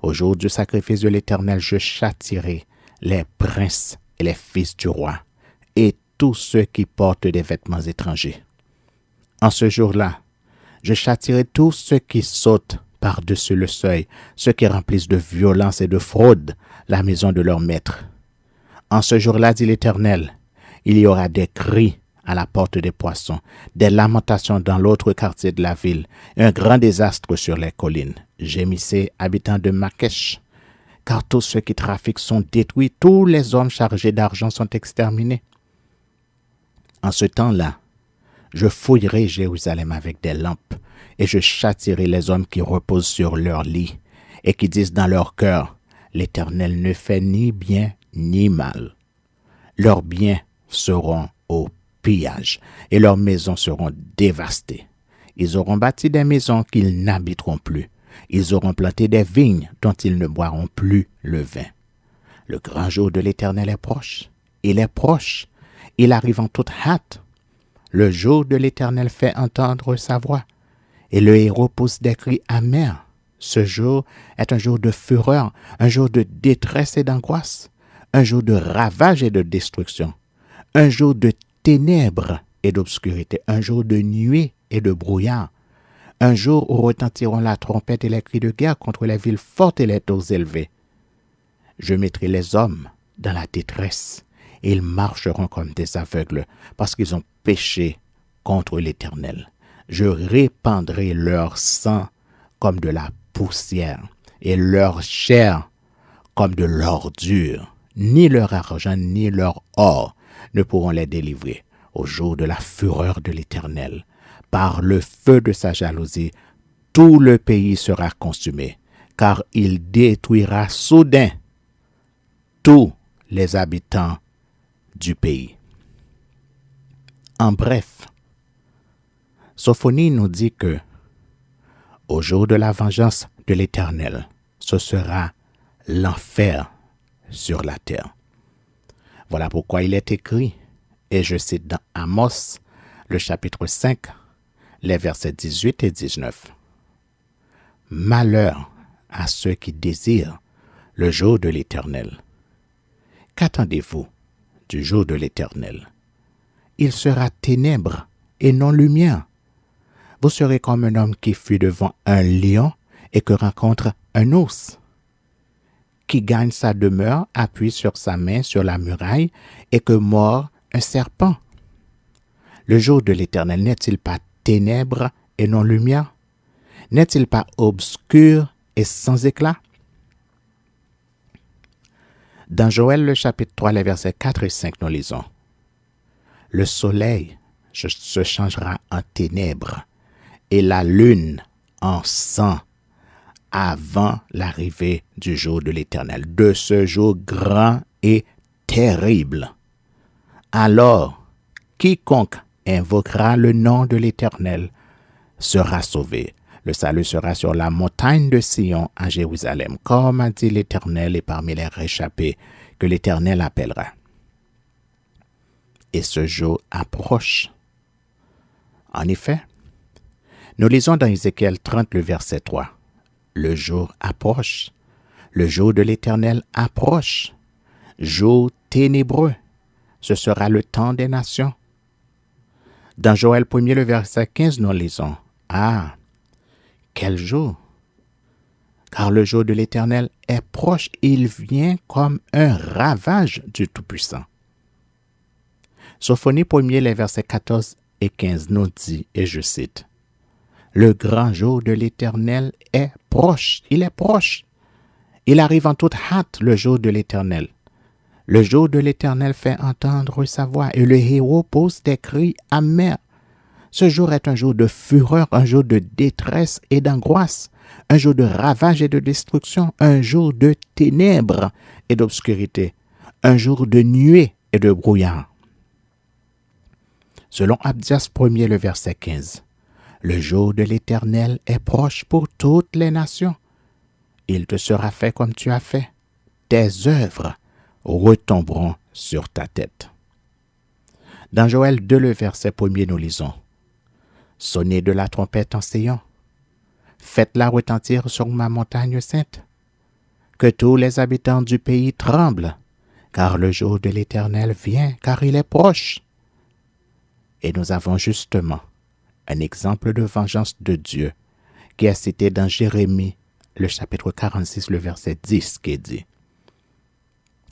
Au jour du sacrifice de l'Éternel, je châtierai les princes et les fils du roi, et tous ceux qui portent des vêtements étrangers. En ce jour-là, je châtierai tous ceux qui sautent par-dessus le seuil, ceux qui remplissent de violence et de fraude la maison de leur maître. En ce jour-là, dit l'Éternel, il y aura des cris à la porte des poissons, des lamentations dans l'autre quartier de la ville, un grand désastre sur les collines. Gémissez, habitants de Makesh, car tous ceux qui trafiquent sont détruits, tous les hommes chargés d'argent sont exterminés. En ce temps-là, je fouillerai Jérusalem avec des lampes, et je châtierai les hommes qui reposent sur leur lit, et qui disent dans leur cœur, l'Éternel ne fait ni bien ni mal. Leurs biens seront au pillage, et leurs maisons seront dévastées. Ils auront bâti des maisons qu'ils n'habiteront plus. Ils auront planté des vignes dont ils ne boiront plus le vin. Le grand jour de l'Éternel est proche. Il est proche. Il arrive en toute hâte. Le jour de l'Éternel fait entendre sa voix, et le héros pousse des cris amers. Ce jour est un jour de fureur, un jour de détresse et d'angoisse, un jour de ravage et de destruction, un jour de ténèbres et d'obscurité, un jour de nuée et de brouillard, Un jour où retentiront la trompette et les cris de guerre contre les villes fortes et les tours élevées. Je mettrai les hommes dans la détresse, et ils marcheront comme des aveugles, parce qu'ils ont péché contre l'Éternel. Je répandrai leur sang comme de la poussière, et leur chair comme de l'ordure. Ni leur argent, ni leur or ne pourront les délivrer au jour de la fureur de l'Éternel. Par le feu de sa jalousie, tout le pays sera consumé, car il détruira soudain tous les habitants du pays. En bref, Sophonie nous dit que, au jour de la vengeance de l'Éternel, ce sera l'enfer sur la terre. Voilà pourquoi il est écrit, et je cite dans Amos, le chapitre 5, les versets 18 et 19. Malheur à ceux qui désirent le jour de l'Éternel. Qu'attendez-vous du jour de l'Éternel? Il sera ténèbres et non lumière. Vous serez comme un homme qui fut devant un lion et que rencontre un ours, qui gagne sa demeure, appuie sur sa main sur la muraille et que mord un serpent. Le jour de l'Éternel n'est-il pas ténèbres et non lumière? N'est-il pas obscur et sans éclat? Dans Joël, le chapitre 3, les versets 4 et 5, nous lisons: Le soleil se changera en ténèbres et la lune en sang avant l'arrivée du jour de l'Éternel, de ce jour grand et terrible. Alors, quiconque invoquera le nom de l'Éternel sera sauvé. Le salut sera sur la montagne de Sion à Jérusalem, comme a dit l'Éternel, et parmi les réchappés que l'Éternel appellera. Et ce jour approche. En effet, nous lisons dans Ézéchiel 30, le verset 3. Le jour approche, le jour de l'Éternel approche, jour ténébreux, ce sera le temps des nations. Dans Joël 1er, le verset 15, nous lisons: Ah, quel jour! Car le jour de l'Éternel est proche, il vient comme un ravage du Tout-Puissant. Sophonie 1er, les versets 14 et 15 nous dit, et je cite: Le grand jour de l'Éternel est proche, il est proche. Il arrive en toute hâte, le jour de l'Éternel. Le jour de l'Éternel fait entendre sa voix et le héros pousse des cris amers. Ce jour est un jour de fureur, un jour de détresse et d'angoisse, un jour de ravage et de destruction, un jour de ténèbres et d'obscurité, un jour de nuée et de brouillard. Selon Abdias 1er, le verset 15, le jour de l'Éternel est proche pour toutes les nations. Il te sera fait comme tu as fait. Tes œuvres retomberont sur ta tête. Dans Joël 2, le verset 1er, nous lisons: Sonnez de la trompette en Sion. Faites-la retentir sur ma montagne sainte. Que tous les habitants du pays tremblent, car le jour de l'Éternel vient, car il est proche. Et nous avons justement un exemple de vengeance de Dieu qui est cité dans Jérémie, le chapitre 46, le verset 10, qui dit: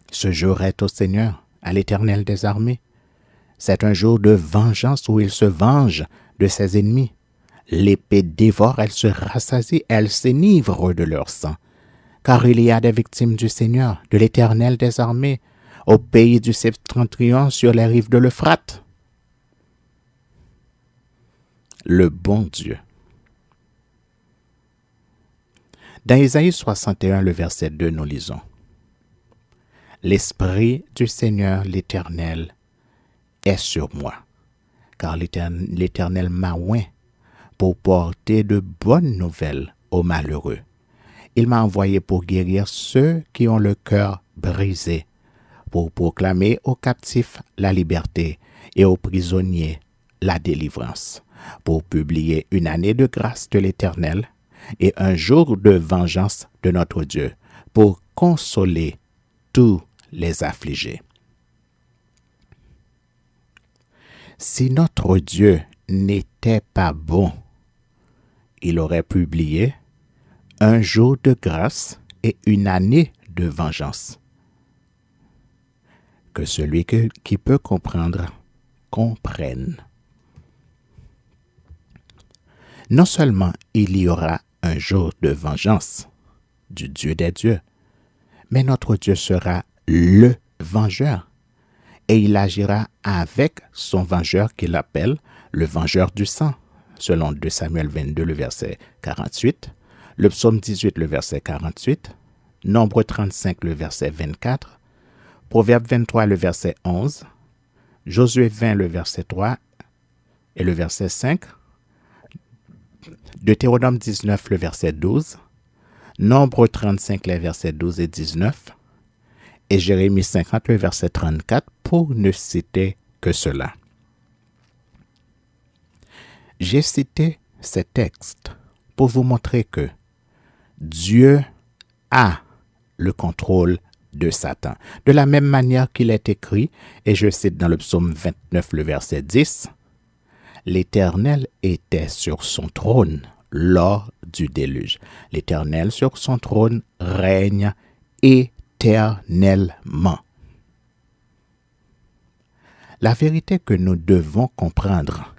Ce jour est au Seigneur, à l'Éternel des armées. C'est un jour de vengeance où il se venge de ses ennemis. L'épée dévore, elle se rassasie, elle s'enivre de leur sang. Car il y a des victimes du Seigneur, de l'Éternel des armées, au pays du septentrion sur les rives de l'Euphrate. Le bon Dieu. Dans Isaïe 61, le verset 2, nous lisons: L'Esprit du Seigneur l'Éternel est sur moi, car l'Éternel m'a oint pour porter de bonnes nouvelles aux malheureux. Il m'a envoyé pour guérir ceux qui ont le cœur brisé, pour proclamer aux captifs la liberté et aux prisonniers la délivrance, pour publier une année de grâce de l'Éternel et un jour de vengeance de notre Dieu, pour consoler tous les affligés. Si notre Dieu n'était pas bon, il aurait publié un jour de grâce et une année de vengeance. Que celui qui peut comprendre, comprenne. Non seulement il y aura un jour de vengeance du Dieu des dieux, mais notre Dieu sera le vengeur. Et il agira avec son vengeur qu'il appelle le vengeur du sang, selon 2 Samuel 22, le verset 48, le psaume 18, le verset 48, Nombre 35, le verset 24, Proverbe 23, le verset 11, Josué 20, le verset 3 et le verset 5, Deutéronome 19, le verset 12, Nombre 35, les versets 12 et 19, et Jérémie 50, le verset 34, pour ne citer que cela. J'ai cité ces textes pour vous montrer que Dieu a le contrôle de Satan. De la même manière qu'il est écrit, et je cite dans le psaume 29, le verset 10, « L'Éternel était sur son trône lors du déluge. L'Éternel sur son trône règne éternellement. » La vérité que nous devons comprendre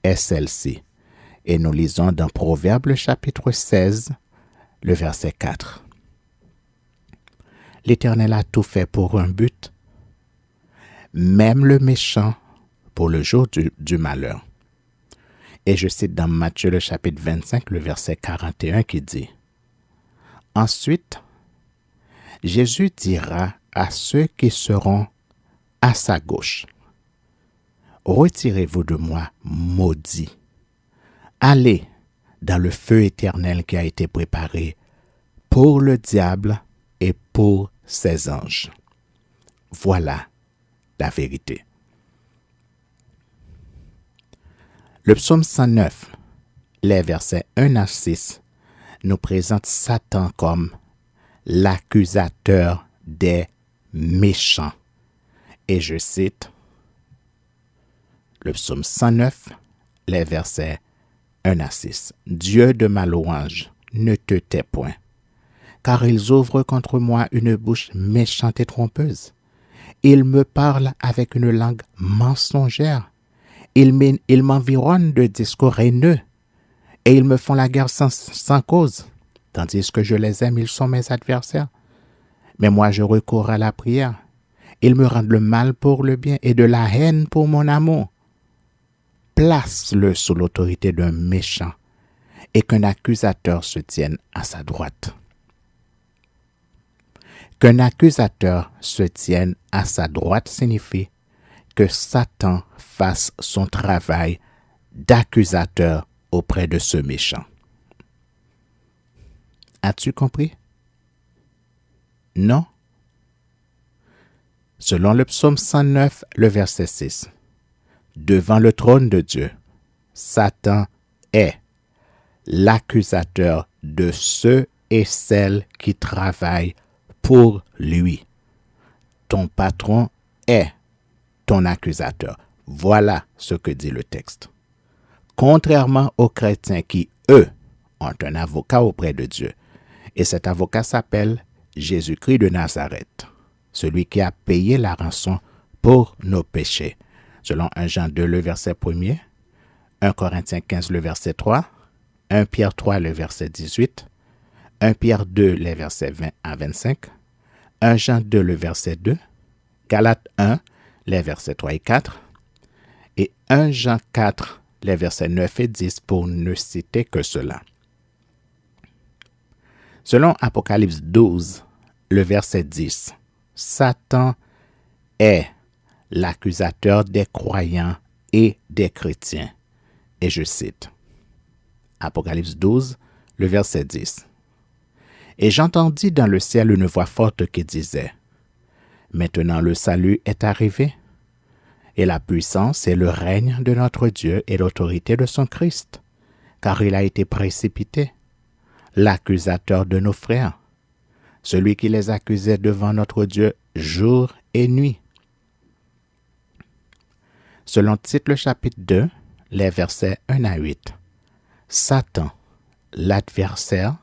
est celle-ci, et nous lisons dans Proverbe chapitre 16, le verset 4. L'Éternel a tout fait pour un but, même le méchant pour le jour du malheur. Et je cite dans Matthieu le chapitre 25, le verset 41 qui dit « Ensuite, Jésus dira à ceux qui seront à sa gauche, « Retirez-vous de moi, maudits. Allez dans le feu éternel qui a été préparé pour le diable et pour ses anges. » Voilà la vérité. Le psaume 109, les versets 1 à 6, nous présente Satan comme l'accusateur des méchants. Et je cite le psaume 109, les versets 1 à 6. « Dieu de ma louange, ne te tais point, car ils ouvrent contre moi une bouche méchante et trompeuse. Ils me parlent avec une langue mensongère. Ils m'environnent de discours haineux, et ils me font la guerre sans cause. Tandis que je les aime, ils sont mes adversaires. Mais moi, je recours à la prière. Ils me rendent le mal pour le bien et de la haine pour mon amour. Place-le sous l'autorité d'un méchant et qu'un accusateur se tienne à sa droite. » Qu'un accusateur se tienne à sa droite signifie que Satan fasse son travail d'accusateur auprès de ce méchant. As-tu compris? Non? Selon le psaume 109, le verset 6, « Devant le trône de Dieu, Satan est l'accusateur de ceux et celles qui travaillent pour lui. Ton patron est ton accusateur. » Voilà ce que dit le texte. Contrairement aux chrétiens qui, eux, ont un avocat auprès de Dieu, et cet avocat s'appelle Jésus-Christ de Nazareth, celui qui a payé la rançon pour nos péchés, selon 1 Jean 2, le verset 1er, 1 Corinthiens 15, le verset 3, 1 Pierre 3, le verset 18, 1 Pierre 2, les versets 20 à 25, 1 Jean 2, le verset 2, Galates 1, les versets 3 et 4, et 1 Jean 4, les versets 9 et 10, pour ne citer que cela. Selon Apocalypse 12, le verset 10, Satan est l'accusateur des croyants et des chrétiens. Et je cite Apocalypse 12, le verset 10. « Et j'entendis dans le ciel une voix forte qui disait, « Maintenant le salut est arrivé, et la puissance et le règne de notre Dieu et l'autorité de son Christ, car il a été précipité, l'accusateur de nos frères, celui qui les accusait devant notre Dieu jour et nuit. » Selon Tite le chapitre 2, les versets 1 à 8, Satan l'adversaire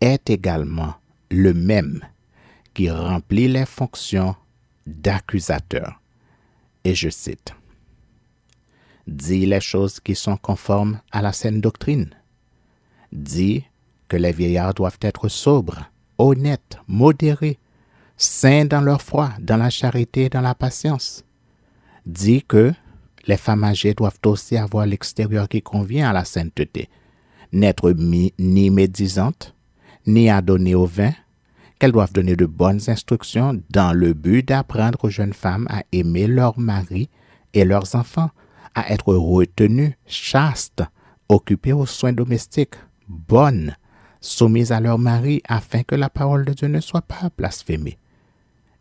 est également le même qui remplit les fonctions d'accusateur. Et je cite, « Dis les choses qui sont conformes à la saine doctrine. Dis que les vieillards doivent être sobres, honnêtes, modérés, saints dans leur foi, dans la charité et dans la patience. Dis que les femmes âgées doivent aussi avoir l'extérieur qui convient à la sainteté, n'être ni médisantes, ni adonnées au vin, qu'elles doivent donner de bonnes instructions dans le but d'apprendre aux jeunes femmes à aimer leurs maris et leurs enfants, à être retenues, chastes, occupées aux soins domestiques, bonnes, soumises à leur mari, afin que la parole de Dieu ne soit pas blasphémée.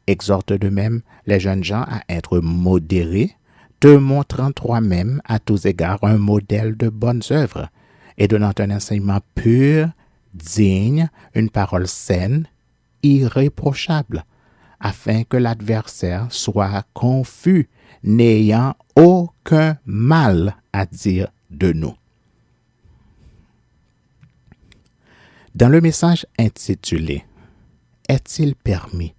Exhorte de même les jeunes gens à être modérés, te montrant toi-même à tous égards un modèle de bonnes œuvres, et donnant un enseignement pur, digne, une parole saine, irréprochable, afin que l'adversaire soit confus, n'ayant aucun mal à dire de nous. » Dans le message intitulé « Est-il permis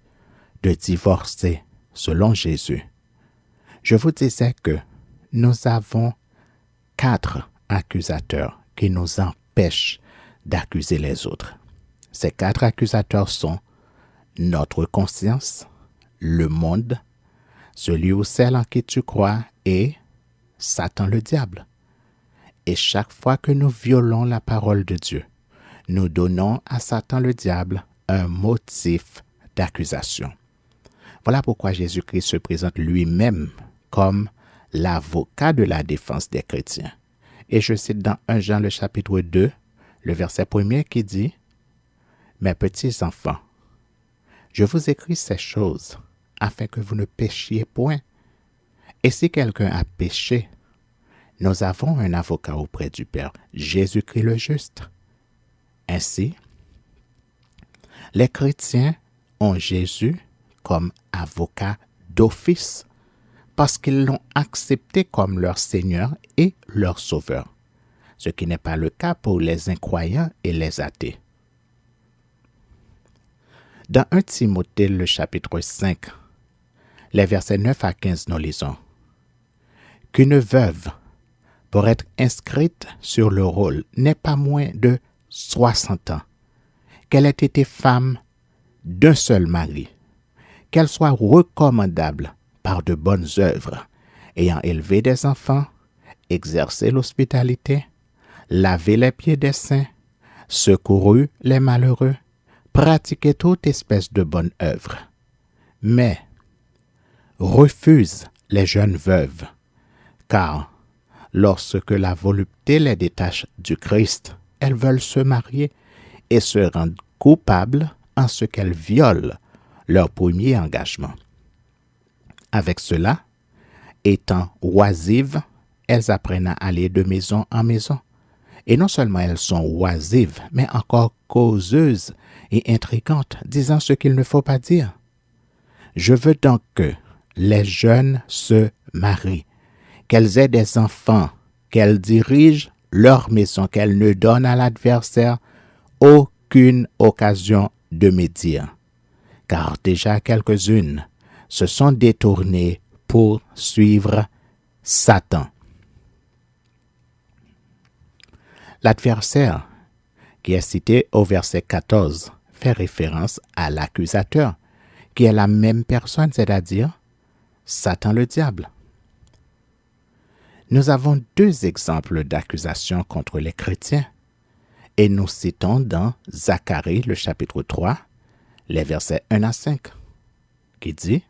de divorcer selon Jésus ?» je vous disais que nous avons 4 accusateurs qui nous empêchent d'accuser les autres. Ces 4 accusateurs sont notre conscience, le monde, celui ou celle en qui tu crois et Satan le diable. Et chaque fois que nous violons la parole de Dieu, nous donnons à Satan le diable un motif d'accusation. Voilà pourquoi Jésus-Christ se présente lui-même comme l'avocat de la défense des chrétiens. Et je cite dans 1 Jean le chapitre 2, le verset 1er qui dit « Mes petits enfants, je vous écris ces choses afin que vous ne péchiez point. Et si quelqu'un a péché, nous avons un avocat auprès du Père, Jésus-Christ le juste. » Ainsi, les chrétiens ont Jésus comme avocat d'office parce qu'ils l'ont accepté comme leur Seigneur et leur Sauveur, ce qui n'est pas le cas pour les incroyants et les athées. Dans 1 Timothée, le chapitre 5, les versets 9 à 15, nous lisons « Qu'une veuve, pour être inscrite sur le rôle, n'ait pas moins de 60 ans, qu'elle ait été femme d'un seul mari, qu'elle soit recommandable par de bonnes œuvres, ayant élevé des enfants, exercé l'hospitalité, lavé les pieds des saints, secouru les malheureux, pratiqué toute espèce de bonne œuvre. Mais refuse les jeunes veuves, car lorsque la volupté les détache du Christ, elles veulent se marier et se rendent coupables en ce qu'elles violent leur premier engagement. Avec cela, étant oisives, elles apprennent à aller de maison en maison. Et non seulement elles sont oisives, mais encore causeuses et intrigantes, disant ce qu'il ne faut pas dire. Je veux donc que les jeunes se marient, qu'elles aient des enfants, qu'elles dirigent leur maison, qu'elles ne donnent à l'adversaire aucune occasion de médire. Car déjà quelques-unes se sont détournées pour suivre Satan. L'adversaire, qui est cité au verset 14, fait référence à l'accusateur, qui est la même personne, c'est-à-dire Satan le diable. Nous avons 2 exemples d'accusation contre les chrétiens, et nous citons dans Zacharie, le chapitre 3, les versets 1 à 5, qui dit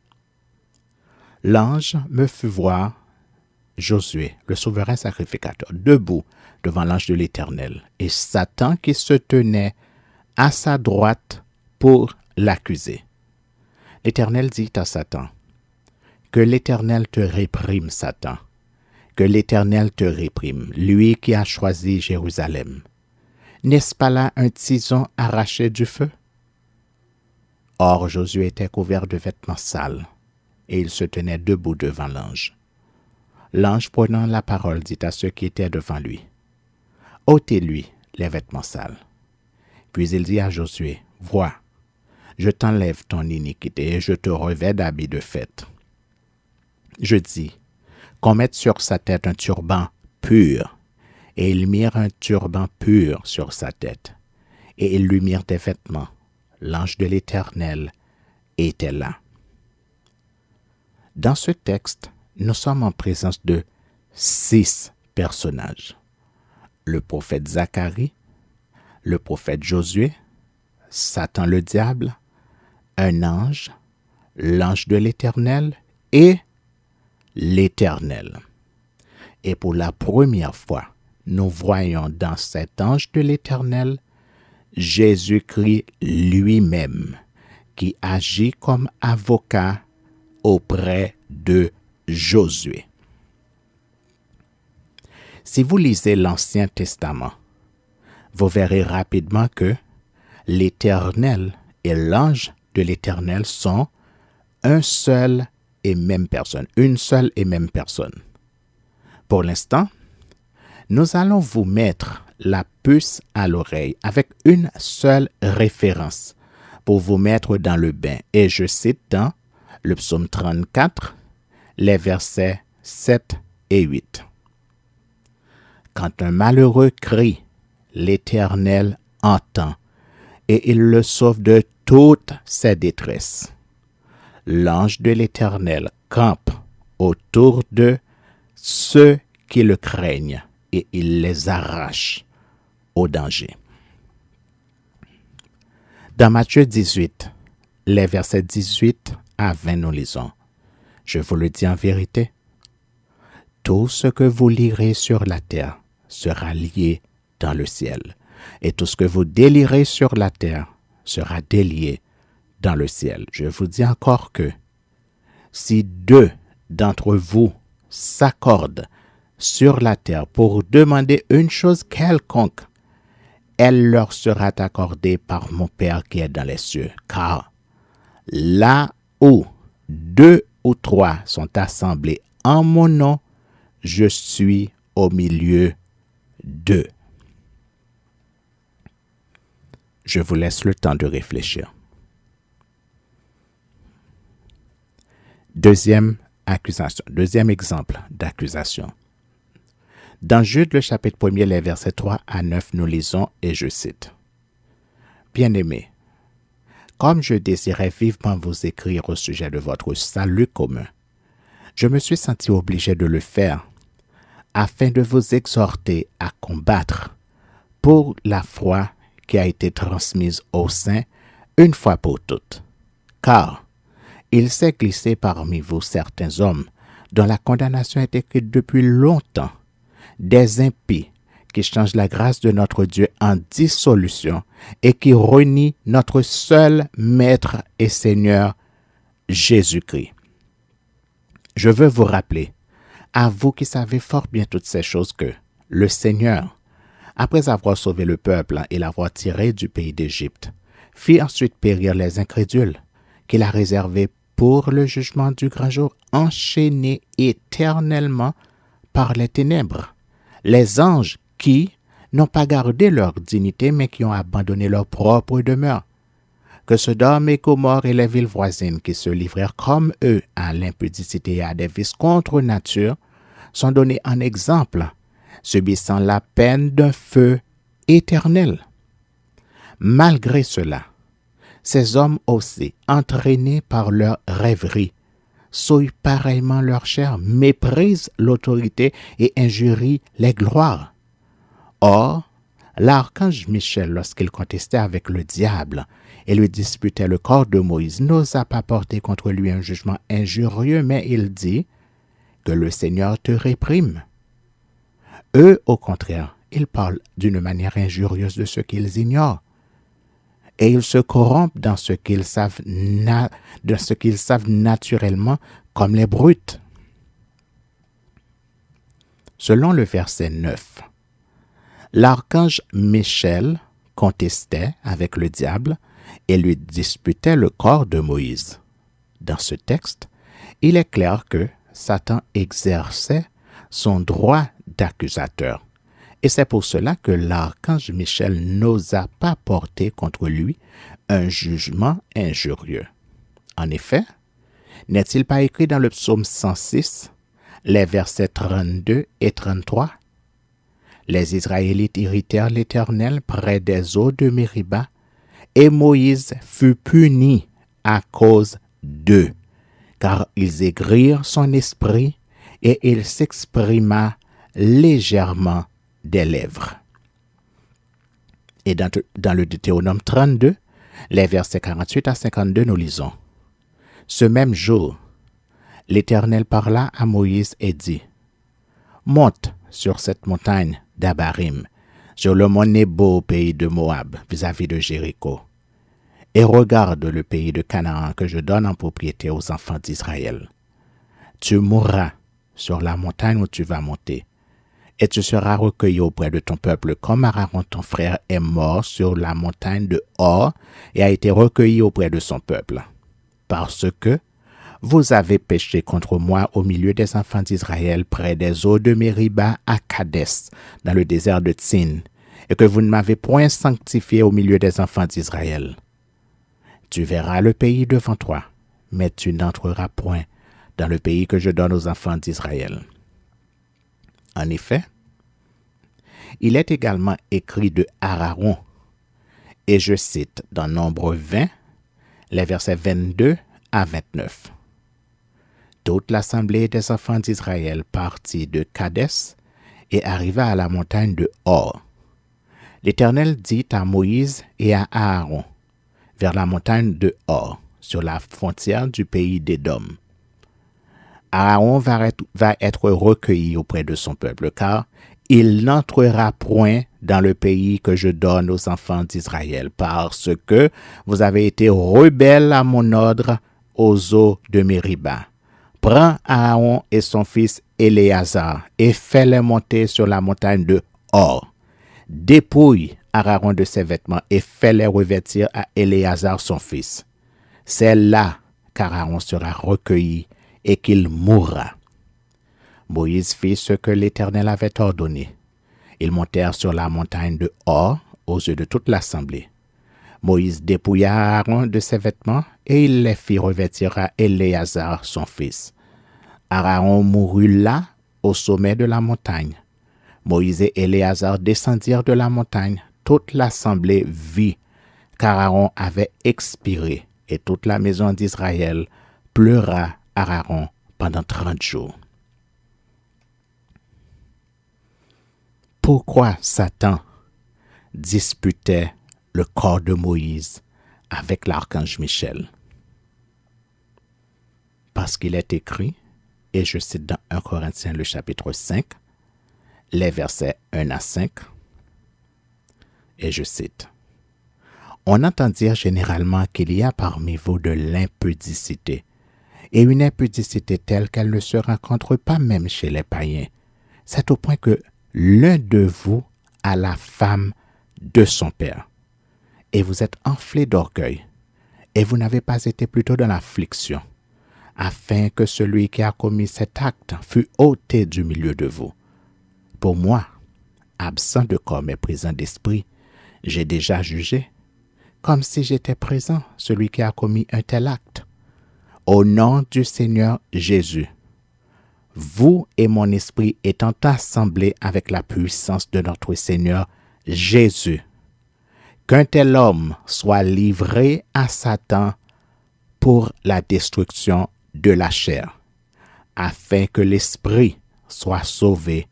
« L'ange me fit voir Josué, le souverain sacrificateur, debout devant l'ange de l'Éternel, et Satan qui se tenait à sa droite pour l'accuser. L'Éternel dit à Satan, « Que l'Éternel te réprime, Satan, que l'Éternel te réprime, lui qui a choisi Jérusalem. N'est-ce pas là un tison arraché du feu? » Or Josué était couvert de vêtements sales, et il se tenait debout devant l'ange. L'ange prenant la parole dit à ceux qui étaient devant lui, « Ôtez-lui les vêtements sales. Puis il dit à Josué, « Vois, je t'enlève ton iniquité et je te revêt d'habits de fête. » Je dis, qu'on mette sur sa tête un turban pur. Et ils mirent un turban pur sur sa tête. Et ils lui mirent des vêtements. L'ange de l'Éternel était là. Dans ce texte, nous sommes en présence de 6 personnages. Le prophète Zacharie, le prophète Josué, Satan le diable, un ange, l'ange de l'Éternel et l'Éternel. Et pour la première fois, nous voyons dans cet ange de l'Éternel Jésus-Christ lui-même qui agit comme avocat auprès de Josué. Si vous lisez l'Ancien Testament, vous verrez rapidement que l'Éternel et l'ange de l'Éternel sont une seule et même personne. Pour l'instant, nous allons vous mettre la puce à l'oreille avec une seule référence pour vous mettre dans le bain. Et je cite dans le psaume 34, les versets 7 et 8. Quand un malheureux crie, l'Éternel entend et il le sauve de toutes ses détresses. L'ange de l'Éternel campe autour de ceux qui le craignent et il les arrache au danger. Dans Matthieu 18, les versets 18 à 20, nous lisons. Je vous le dis en vérité, tout ce que vous lirez sur la terre sera lié dans le ciel, et tout ce que vous délirez sur la terre sera délié dans le ciel. Je vous dis encore que si 2 d'entre vous s'accordent sur la terre pour demander une chose quelconque, elle leur sera accordée par mon Père qui est dans les cieux. Car là où 2 ou 3 sont assemblés en mon nom, je suis au milieu d'eux. Je vous laisse le temps de réfléchir. Deuxième exemple d'accusation. Dans Jude, le chapitre 1er, les versets 3 à 9, nous lisons, et je cite. « Bien-aimés, comme je désirais vivement vous écrire au sujet de votre salut commun, je me suis senti obligé de le faire afin de vous exhorter à combattre pour la foi qui a été transmise aux saints une fois pour toutes. Car il s'est glissé parmi vous certains hommes dont la condamnation est écrite depuis longtemps, des impies qui changent la grâce de notre Dieu en dissolution et qui renient notre seul Maître et Seigneur, Jésus-Christ. Je veux vous rappeler, à vous qui savez fort bien toutes ces choses, que le Seigneur, après avoir sauvé le peuple et l'avoir tiré du pays d'Égypte, fit ensuite périr les incrédules, qu'il a réservés pour le jugement du grand jour, enchaînés éternellement par les ténèbres. Les anges qui n'ont pas gardé leur dignité, mais qui ont abandonné leur propre demeure. Que Sodome et Gomorrhe et les villes voisines qui se livrèrent comme eux à l'impudicité et à des vices contre nature sont donnés en exemple, subissant la peine d'un feu éternel. Malgré cela, ces hommes aussi, entraînés par leur rêverie, souillent pareillement leur chair, méprisent l'autorité et injurient les gloires. Or, l'archange Michel, lorsqu'il contestait avec le diable et lui disputait le corps de Moïse, n'osa pas porter contre lui un jugement injurieux, mais il dit que le Seigneur te réprime. Eux, au contraire, ils parlent d'une manière injurieuse de ce qu'ils ignorent. Et ils se corrompent dans ce qu'ils savent, naturellement comme les brutes. Selon le verset 9, l'archange Michel contestait avec le diable et lui disputait le corps de Moïse. Dans ce texte, il est clair que Satan exerçait son droit d'accusateur Et c'est pour cela que l'archange Michel n'osa pas porter contre lui un jugement injurieux. En effet, n'est-il pas écrit dans le psaume 106, les versets 32 et 33? Les Israélites irritèrent l'Éternel près des eaux de Mériba, et Moïse fut puni à cause d'eux, car ils aigrirent son esprit, et il s'exprima légèrement des lèvres. Et dans le Deutéronome 32, les versets 48 à 52, nous lisons: Ce même jour, l'Éternel parla à Moïse et dit: Monte sur cette montagne d'Abarim, sur le mont Nebo au pays de Moab, vis-à-vis de Jéricho, et regarde le pays de Canaan que je donne en propriété aux enfants d'Israël. Tu mourras sur la montagne où tu vas monter, et tu seras recueilli auprès de ton peuple, comme Aaron ton frère est mort sur la montagne de Hor et a été recueilli auprès de son peuple. Parce que vous avez péché contre moi au milieu des enfants d'Israël près des eaux de Mériba à Kadès, dans le désert de Tsin, et que vous ne m'avez point sanctifié au milieu des enfants d'Israël. Tu verras le pays devant toi, mais tu n'entreras point dans le pays que je donne aux enfants d'Israël. En effet, il est également écrit de Aaron, et je cite dans Nombre 20, les versets 22 à 29. Toute l'assemblée des enfants d'Israël partit de Kadès et arriva à la montagne de Hor. L'Éternel dit à Moïse et à Aaron, vers la montagne de Hor, sur la frontière du pays d'Édom: Aaron va être recueilli auprès de son peuple, car il n'entrera point dans le pays que je donne aux enfants d'Israël, parce que vous avez été rebelles à mon ordre aux eaux de Mériba. Prends Aaron et son fils Éléazar et fais-les monter sur la montagne de Hor. Dépouille Aaron de ses vêtements et fais-les revêtir à Éléazar son fils. C'est là qu'Aaron sera recueilli et qu'il mourra. Moïse fit ce que l'Éternel avait ordonné. Ils montèrent sur la montagne de Hor aux yeux de toute l'assemblée. Moïse dépouilla Aaron de ses vêtements et il les fit revêtir à Éléazar son fils. Aaron mourut là, au sommet de la montagne. Moïse et Éléazar descendirent de la montagne. Toute l'assemblée vit qu'Aaron avait expiré, et toute la maison d'Israël pleura Aaron pendant 30 jours. Pourquoi Satan disputait le corps de Moïse avec l'archange Michel? Parce qu'il est écrit, et je cite dans 1 Corinthiens le chapitre 5, les versets 1 à 5, et je cite: On entend dire généralement qu'il y a parmi vous de l'impudicité, et une impudicité telle qu'elle ne se rencontre pas même chez les païens. C'est au point que l'un de vous a la femme de son père, et vous êtes enflé d'orgueil, et vous n'avez pas été plutôt dans l'affliction, afin que celui qui a commis cet acte fût ôté du milieu de vous. Pour moi, absent de corps mais présent d'esprit, j'ai déjà jugé, comme si j'étais présent, celui qui a commis un tel acte. Au nom du Seigneur Jésus, vous et mon esprit étant assemblés avec la puissance de notre Seigneur Jésus, qu'un tel homme soit livré à Satan pour la destruction de la chair, afin que l'esprit soit sauvé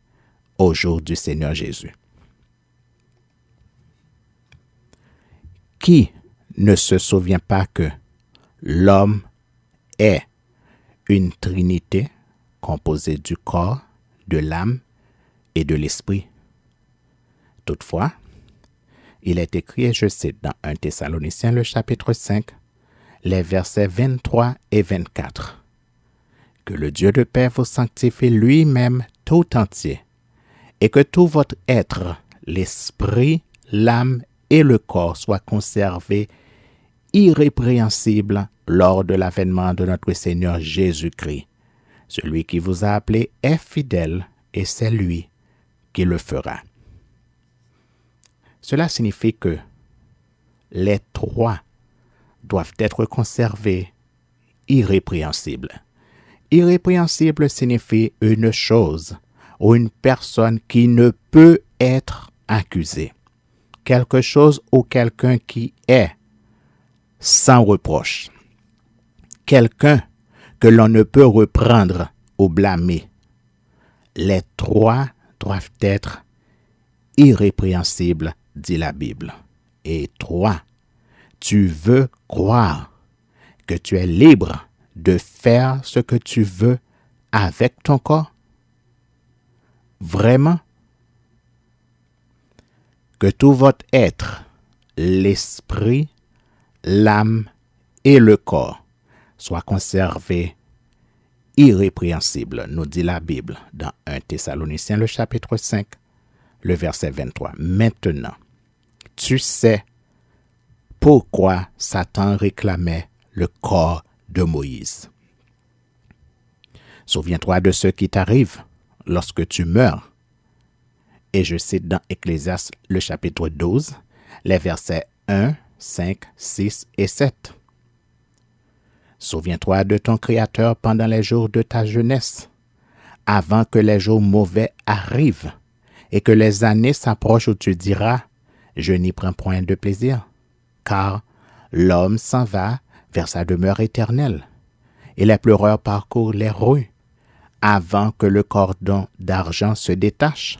au jour du Seigneur Jésus. Qui ne se souvient pas que l'homme est une trinité composée du corps, de l'âme et de l'esprit? Toutefois, il est écrit, et je cite dans 1 Thessaloniciens le chapitre 5, les versets 23 et 24, que le Dieu de paix vous sanctifie lui-même tout entier, et que tout votre être, l'esprit, l'âme et le corps soient conservés irrépréhensibles lors de l'avènement de notre Seigneur Jésus-Christ. Celui qui vous a appelé est fidèle, et c'est lui qui le fera. Cela signifie que les trois doivent être conservés irrépréhensibles. Irrépréhensible signifie une chose ou une personne qui ne peut être accusée. Quelque chose ou quelqu'un qui est sans reproche. Quelqu'un que l'on ne peut reprendre ou blâmer. Les trois doivent être irrépréhensibles, dit la Bible. Et toi, tu veux croire que tu es libre de faire ce que tu veux avec ton corps? Vraiment? Que tout votre être, l'esprit, l'âme et le corps soient conservés irrépréhensibles, nous dit la Bible dans 1 Thessaloniciens, le chapitre 5, le verset 23. Maintenant, tu sais pourquoi Satan réclamait le corps de Moïse. Souviens-toi de ce qui t'arrive lorsque tu meurs. Et je cite dans Ecclésiaste le chapitre 12, les versets 1, 5, 6 et 7. Souviens-toi de ton Créateur pendant les jours de ta jeunesse, avant que les jours mauvais arrivent et que les années s'approchent où tu diras « Je n'y prends point de plaisir », car l'homme s'en va vers sa demeure éternelle, et les pleureurs parcourent les rues, avant que le cordon d'argent se détache,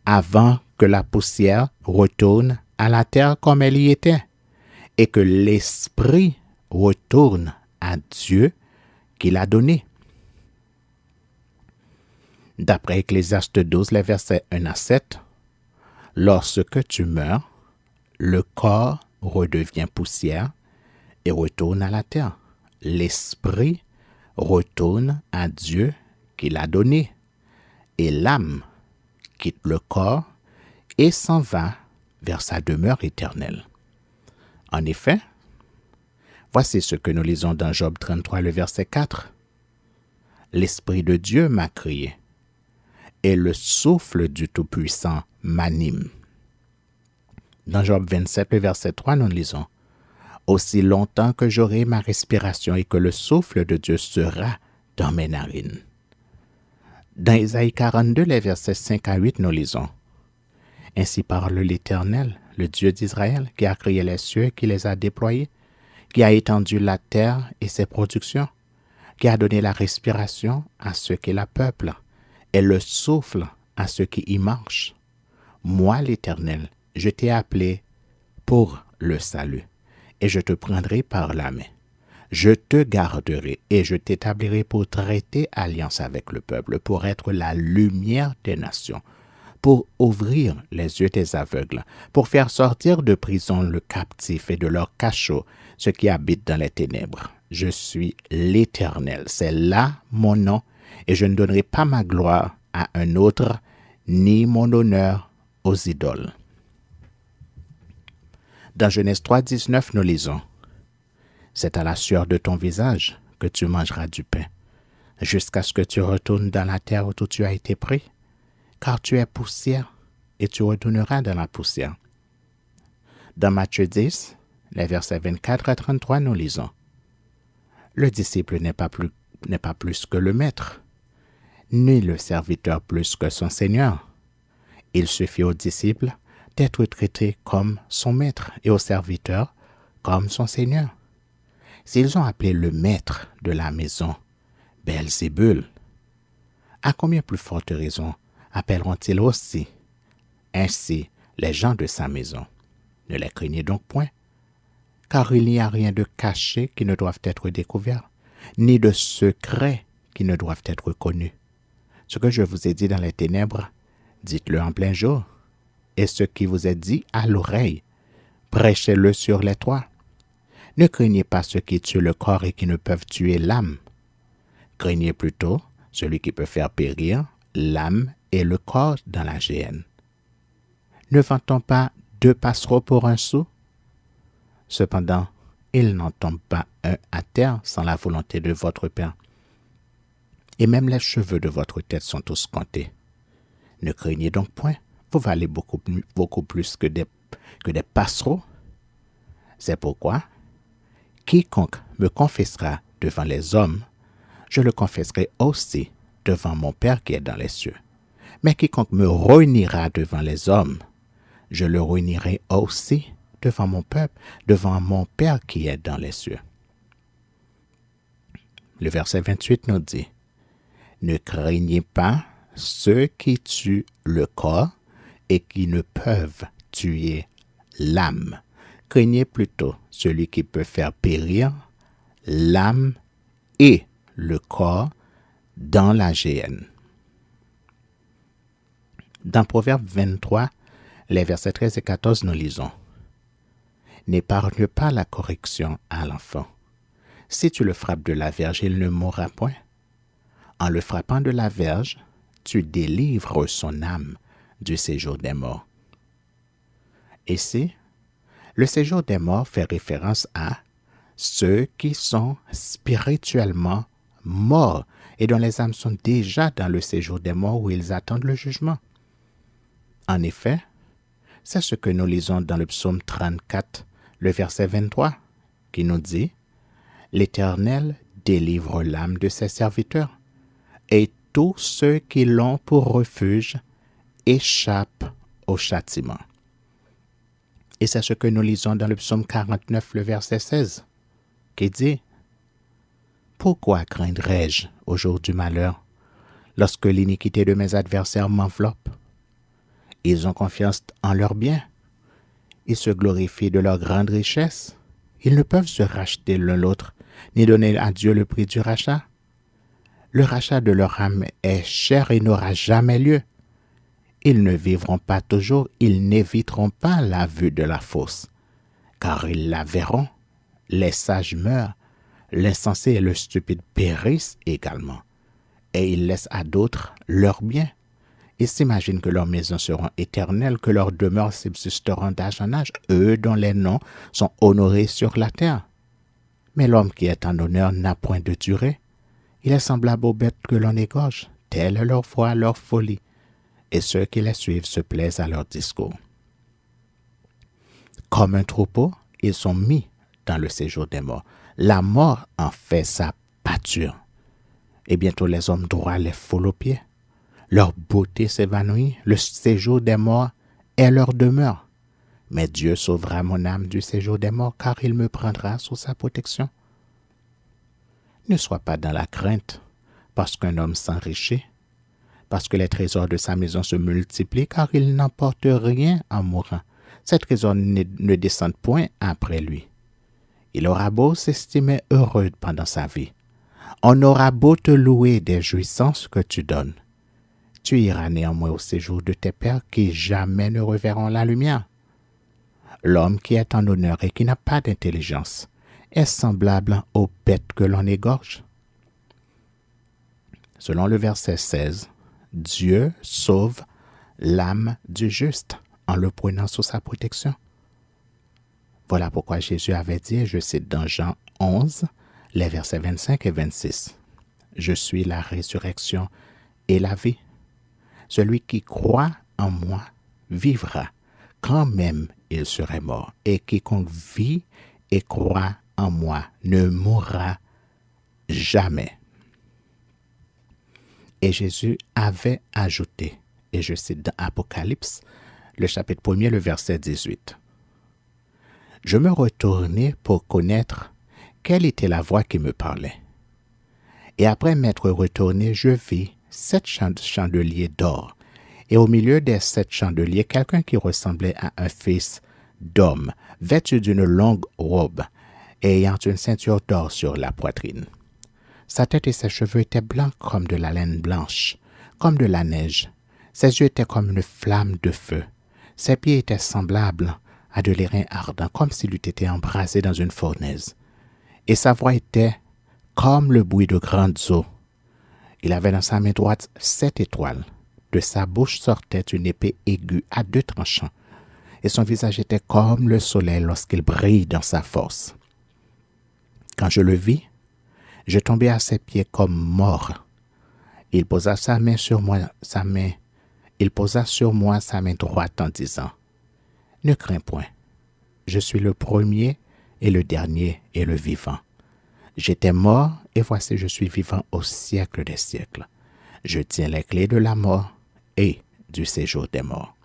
avant que la poussière retourne à la terre comme elle y était, et que l'esprit retourne à Dieu qui l'a donné. D'après Ecclésiaste 12, les versets 1 à 7, lorsque tu meurs, le corps redevient poussière et retourne à la terre. L'esprit retourne à Dieu qui l'a donné, et l'âme quitte le corps et s'en va vers sa demeure éternelle. En effet, voici ce que nous lisons dans Job 33, le verset 4. L'Esprit de Dieu m'a créé, et le souffle du Tout-Puissant m'anime. Dans Job 27, le verset 3, nous lisons « Aussi longtemps que j'aurai ma respiration et que le souffle de Dieu sera dans mes narines. » Dans Isaïe 42, les versets 5 à 8, nous lisons « Ainsi parle l'Éternel, le Dieu d'Israël, qui a créé les cieux, qui les a déployés, qui a étendu la terre et ses productions, qui a donné la respiration à ceux qui la peuplent, et le souffle à ceux qui y marchent. Moi, l'Éternel, je t'ai appelé pour le salut, et je te prendrai par la main. Je te garderai et je t'établirai pour traiter alliance avec le peuple, pour être la lumière des nations, pour ouvrir les yeux des aveugles, pour faire sortir de prison le captif et de leur cachot ceux qui habitent dans les ténèbres. Je suis l'Éternel, c'est là mon nom, et je ne donnerai pas ma gloire à un autre, ni mon honneur aux idoles. Dans Genèse 3, 19, nous lisons « C'est à la sueur de ton visage que tu mangeras du pain, jusqu'à ce que tu retournes dans la terre où tu as été pris, car tu es poussière, et tu retourneras dans la poussière. » Dans Matthieu 10, les versets 24 à 33, nous lisons « Le disciple n'est pas plus que le maître, ni le serviteur plus que son Seigneur. Il suffit au disciple d'être traité comme son maître et au serviteur comme son Seigneur. S'ils ont appelé le maître de la maison Belzébul, à combien plus forte raison appelleront-ils aussi ainsi les gens de sa maison? Ne les craignez donc point, car il n'y a rien de caché qui ne doive être découvert, ni de secret qui ne doivent être connus. Ce que je vous ai dit dans les ténèbres, dites-le en plein jour, et ce qui vous est dit à l'oreille, prêchez-le sur les toits. Ne craignez pas ceux qui tuent le corps et qui ne peuvent tuer l'âme. Craignez plutôt celui qui peut faire périr l'âme et le corps dans la géhenne. Ne vend-on pas 2 passereaux pour un sou? Cependant, il n'en tombe pas un à terre sans la volonté de votre Père. Et même les cheveux de votre tête sont tous comptés. Ne craignez donc point, vous valez beaucoup plus que des que des passereaux. C'est pourquoi, quiconque me confessera devant les hommes, je le confesserai aussi devant mon Père qui est dans les cieux. Mais quiconque me réunira devant les hommes, je le réunirai aussi devant mon peuple, devant mon Père qui est dans les cieux. Le verset 28 nous dit, ne craignez pas ceux qui tuent le corps et qui ne peuvent tuer l'âme. Craignez plutôt celui qui peut faire périr l'âme et le corps dans la géhenne. Dans Proverbe 23, les versets 13 et 14, nous lisons, n'épargne pas la correction à l'enfant. Si tu le frappes de la verge, il ne mourra point. En le frappant de la verge, tu délivres son âme du séjour des morts. Ici, le séjour des morts fait référence à ceux qui sont spirituellement morts et dont les âmes sont déjà dans le séjour des morts où ils attendent le jugement. En effet, c'est ce que nous lisons dans le psaume 34, le verset 23, qui nous dit « L'Éternel délivre l'âme de ses serviteurs, et tous ceux qui l'ont pour refuge échappent au châtiment. » Et c'est ce que nous lisons dans le psaume 49, le verset 16, qui dit « Pourquoi craindrais-je au jour du malheur, lorsque l'iniquité de mes adversaires m'enveloppe? Ils ont confiance en leurs biens. Ils se glorifient de leur grande richesse. Ils ne peuvent se racheter l'un l'autre, ni donner à Dieu le prix du rachat. Le rachat de leur âme est cher et n'aura jamais lieu. Ils ne vivront pas toujours, ils n'éviteront pas la vue de la fosse, car ils la verront. Les sages meurent, l'insensé et le stupide périssent également, et ils laissent à d'autres leurs biens. Ils s'imaginent que leurs maisons seront éternelles, que leurs demeures subsisteront d'âge en âge, eux dont les noms sont honorés sur la terre. Mais l'homme qui est en honneur n'a point de durée. Il est semblable aux bêtes que l'on égorge, telle est leur foi, leur folie, et ceux qui les suivent se plaisent à leur discours. Comme un troupeau, ils sont mis dans le séjour des morts. La mort en fait sa pâture, et bientôt les hommes droits les foulent aux pieds. Leur beauté s'évanouit, le séjour des morts est leur demeure. Mais Dieu sauvera mon âme du séjour des morts, car il me prendra sous sa protection. Ne sois pas dans la crainte, parce qu'un homme s'enrichit, parce que les trésors de sa maison se multiplient, car il n'emporte rien en mourant. Ces trésors ne descendent point après lui. Il aura beau s'estimer heureux pendant sa vie. On aura beau te louer des jouissances que tu donnes. Tu iras néanmoins au séjour de tes pères qui jamais ne reverront la lumière. L'homme qui est en honneur et qui n'a pas d'intelligence est semblable aux bêtes que l'on égorge. Selon le verset 16, Dieu sauve l'âme du juste en le prenant sous sa protection. Voilà pourquoi Jésus avait dit, je cite dans Jean 11, les versets 25 et 26, « Je suis la résurrection et la vie. Celui qui croit en moi vivra, quand même il serait mort. Et quiconque vit et croit en moi ne mourra jamais. » Et Jésus avait ajouté, et je cite dans Apocalypse, le chapitre 1er, le verset 18. « Je me retournai pour connaître quelle était la voix qui me parlait. Et après m'être retourné, je vis 7 chandeliers d'or, et au milieu des 7 chandeliers, quelqu'un qui ressemblait à un fils d'homme, vêtu d'une longue robe, et ayant une ceinture d'or sur la poitrine. Sa tête et ses cheveux étaient blancs comme de la laine blanche, comme de la neige. Ses yeux étaient comme une flamme de feu. Ses pieds étaient semblables à de l'airain ardent, comme s'il eût été embrasé dans une fournaise. Et sa voix était comme le bruit de grandes eaux. Il avait dans sa main droite 7 étoiles. De sa bouche sortait une épée aiguë à 2 tranchants, et son visage était comme le soleil lorsqu'il brille dans sa force. Quand je le vis, je tombai à ses pieds comme mort. Il posa sur moi sa main droite en disant, Ne crains point. Je suis le premier et le dernier et le vivant. J'étais mort et voici je suis vivant au siècle des siècles. Je tiens les clés de la mort et du séjour des morts.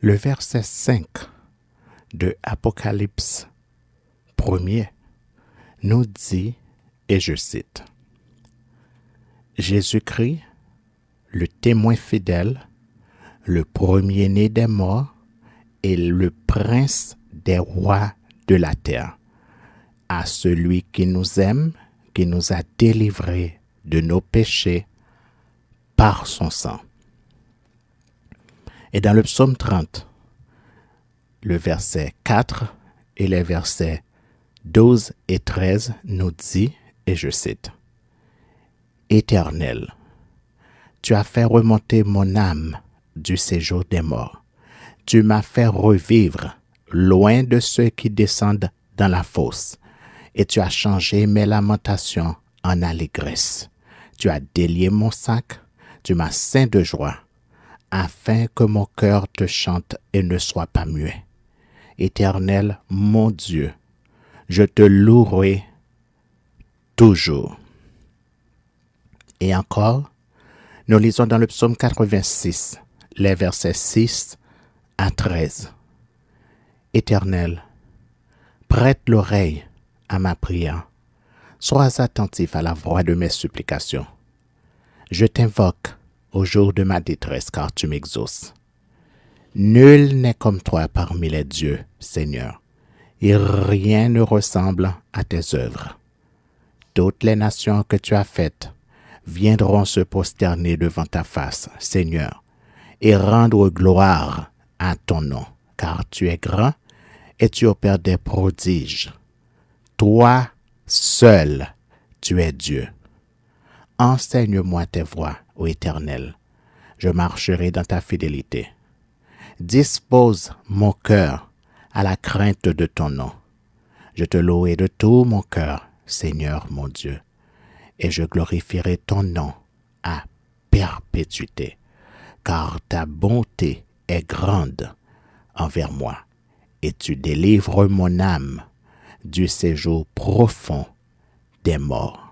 Le verset 5 de Apocalypse 1er nous dit, et je cite, Jésus-Christ, le témoin fidèle, le premier-né des morts et le prince des rois de la terre, à celui qui nous aime, qui nous a délivrés de nos péchés par son sang. Et dans le psaume 30, le verset 4 et les versets 12 et 13 nous dit, et je cite, Éternel, tu as fait remonter mon âme du séjour des morts. Tu m'as fait revivre loin de ceux qui descendent dans la fosse, et tu as changé mes lamentations en allégresse. Tu as délié mon sac, tu m'as ceint de joie, afin que mon cœur te chante et ne soit pas muet. Éternel, mon Dieu, je te louerai toujours. Et encore, nous lisons dans le psaume 86, les versets 6 à 13. Éternel, prête l'oreille à ma prière. Sois attentif à la voix de mes supplications. Je t'invoque au jour de ma détresse, car tu m'exauces. Nul n'est comme toi parmi les dieux, Seigneur, et rien ne ressemble à tes œuvres. Toutes les nations que tu as faites viendront se prosterner devant ta face, Seigneur, et rendre gloire à ton nom, car tu es grand et tu opères des prodiges. Toi seul, tu es Dieu. Enseigne-moi tes voies, ô Éternel. Je marcherai dans ta fidélité. Dispose mon cœur à la crainte de ton nom. Je te louerai de tout mon cœur, Seigneur mon Dieu, et je glorifierai ton nom à perpétuité, car ta bonté est grande envers moi, et tu délivres mon âme du séjour profond des morts.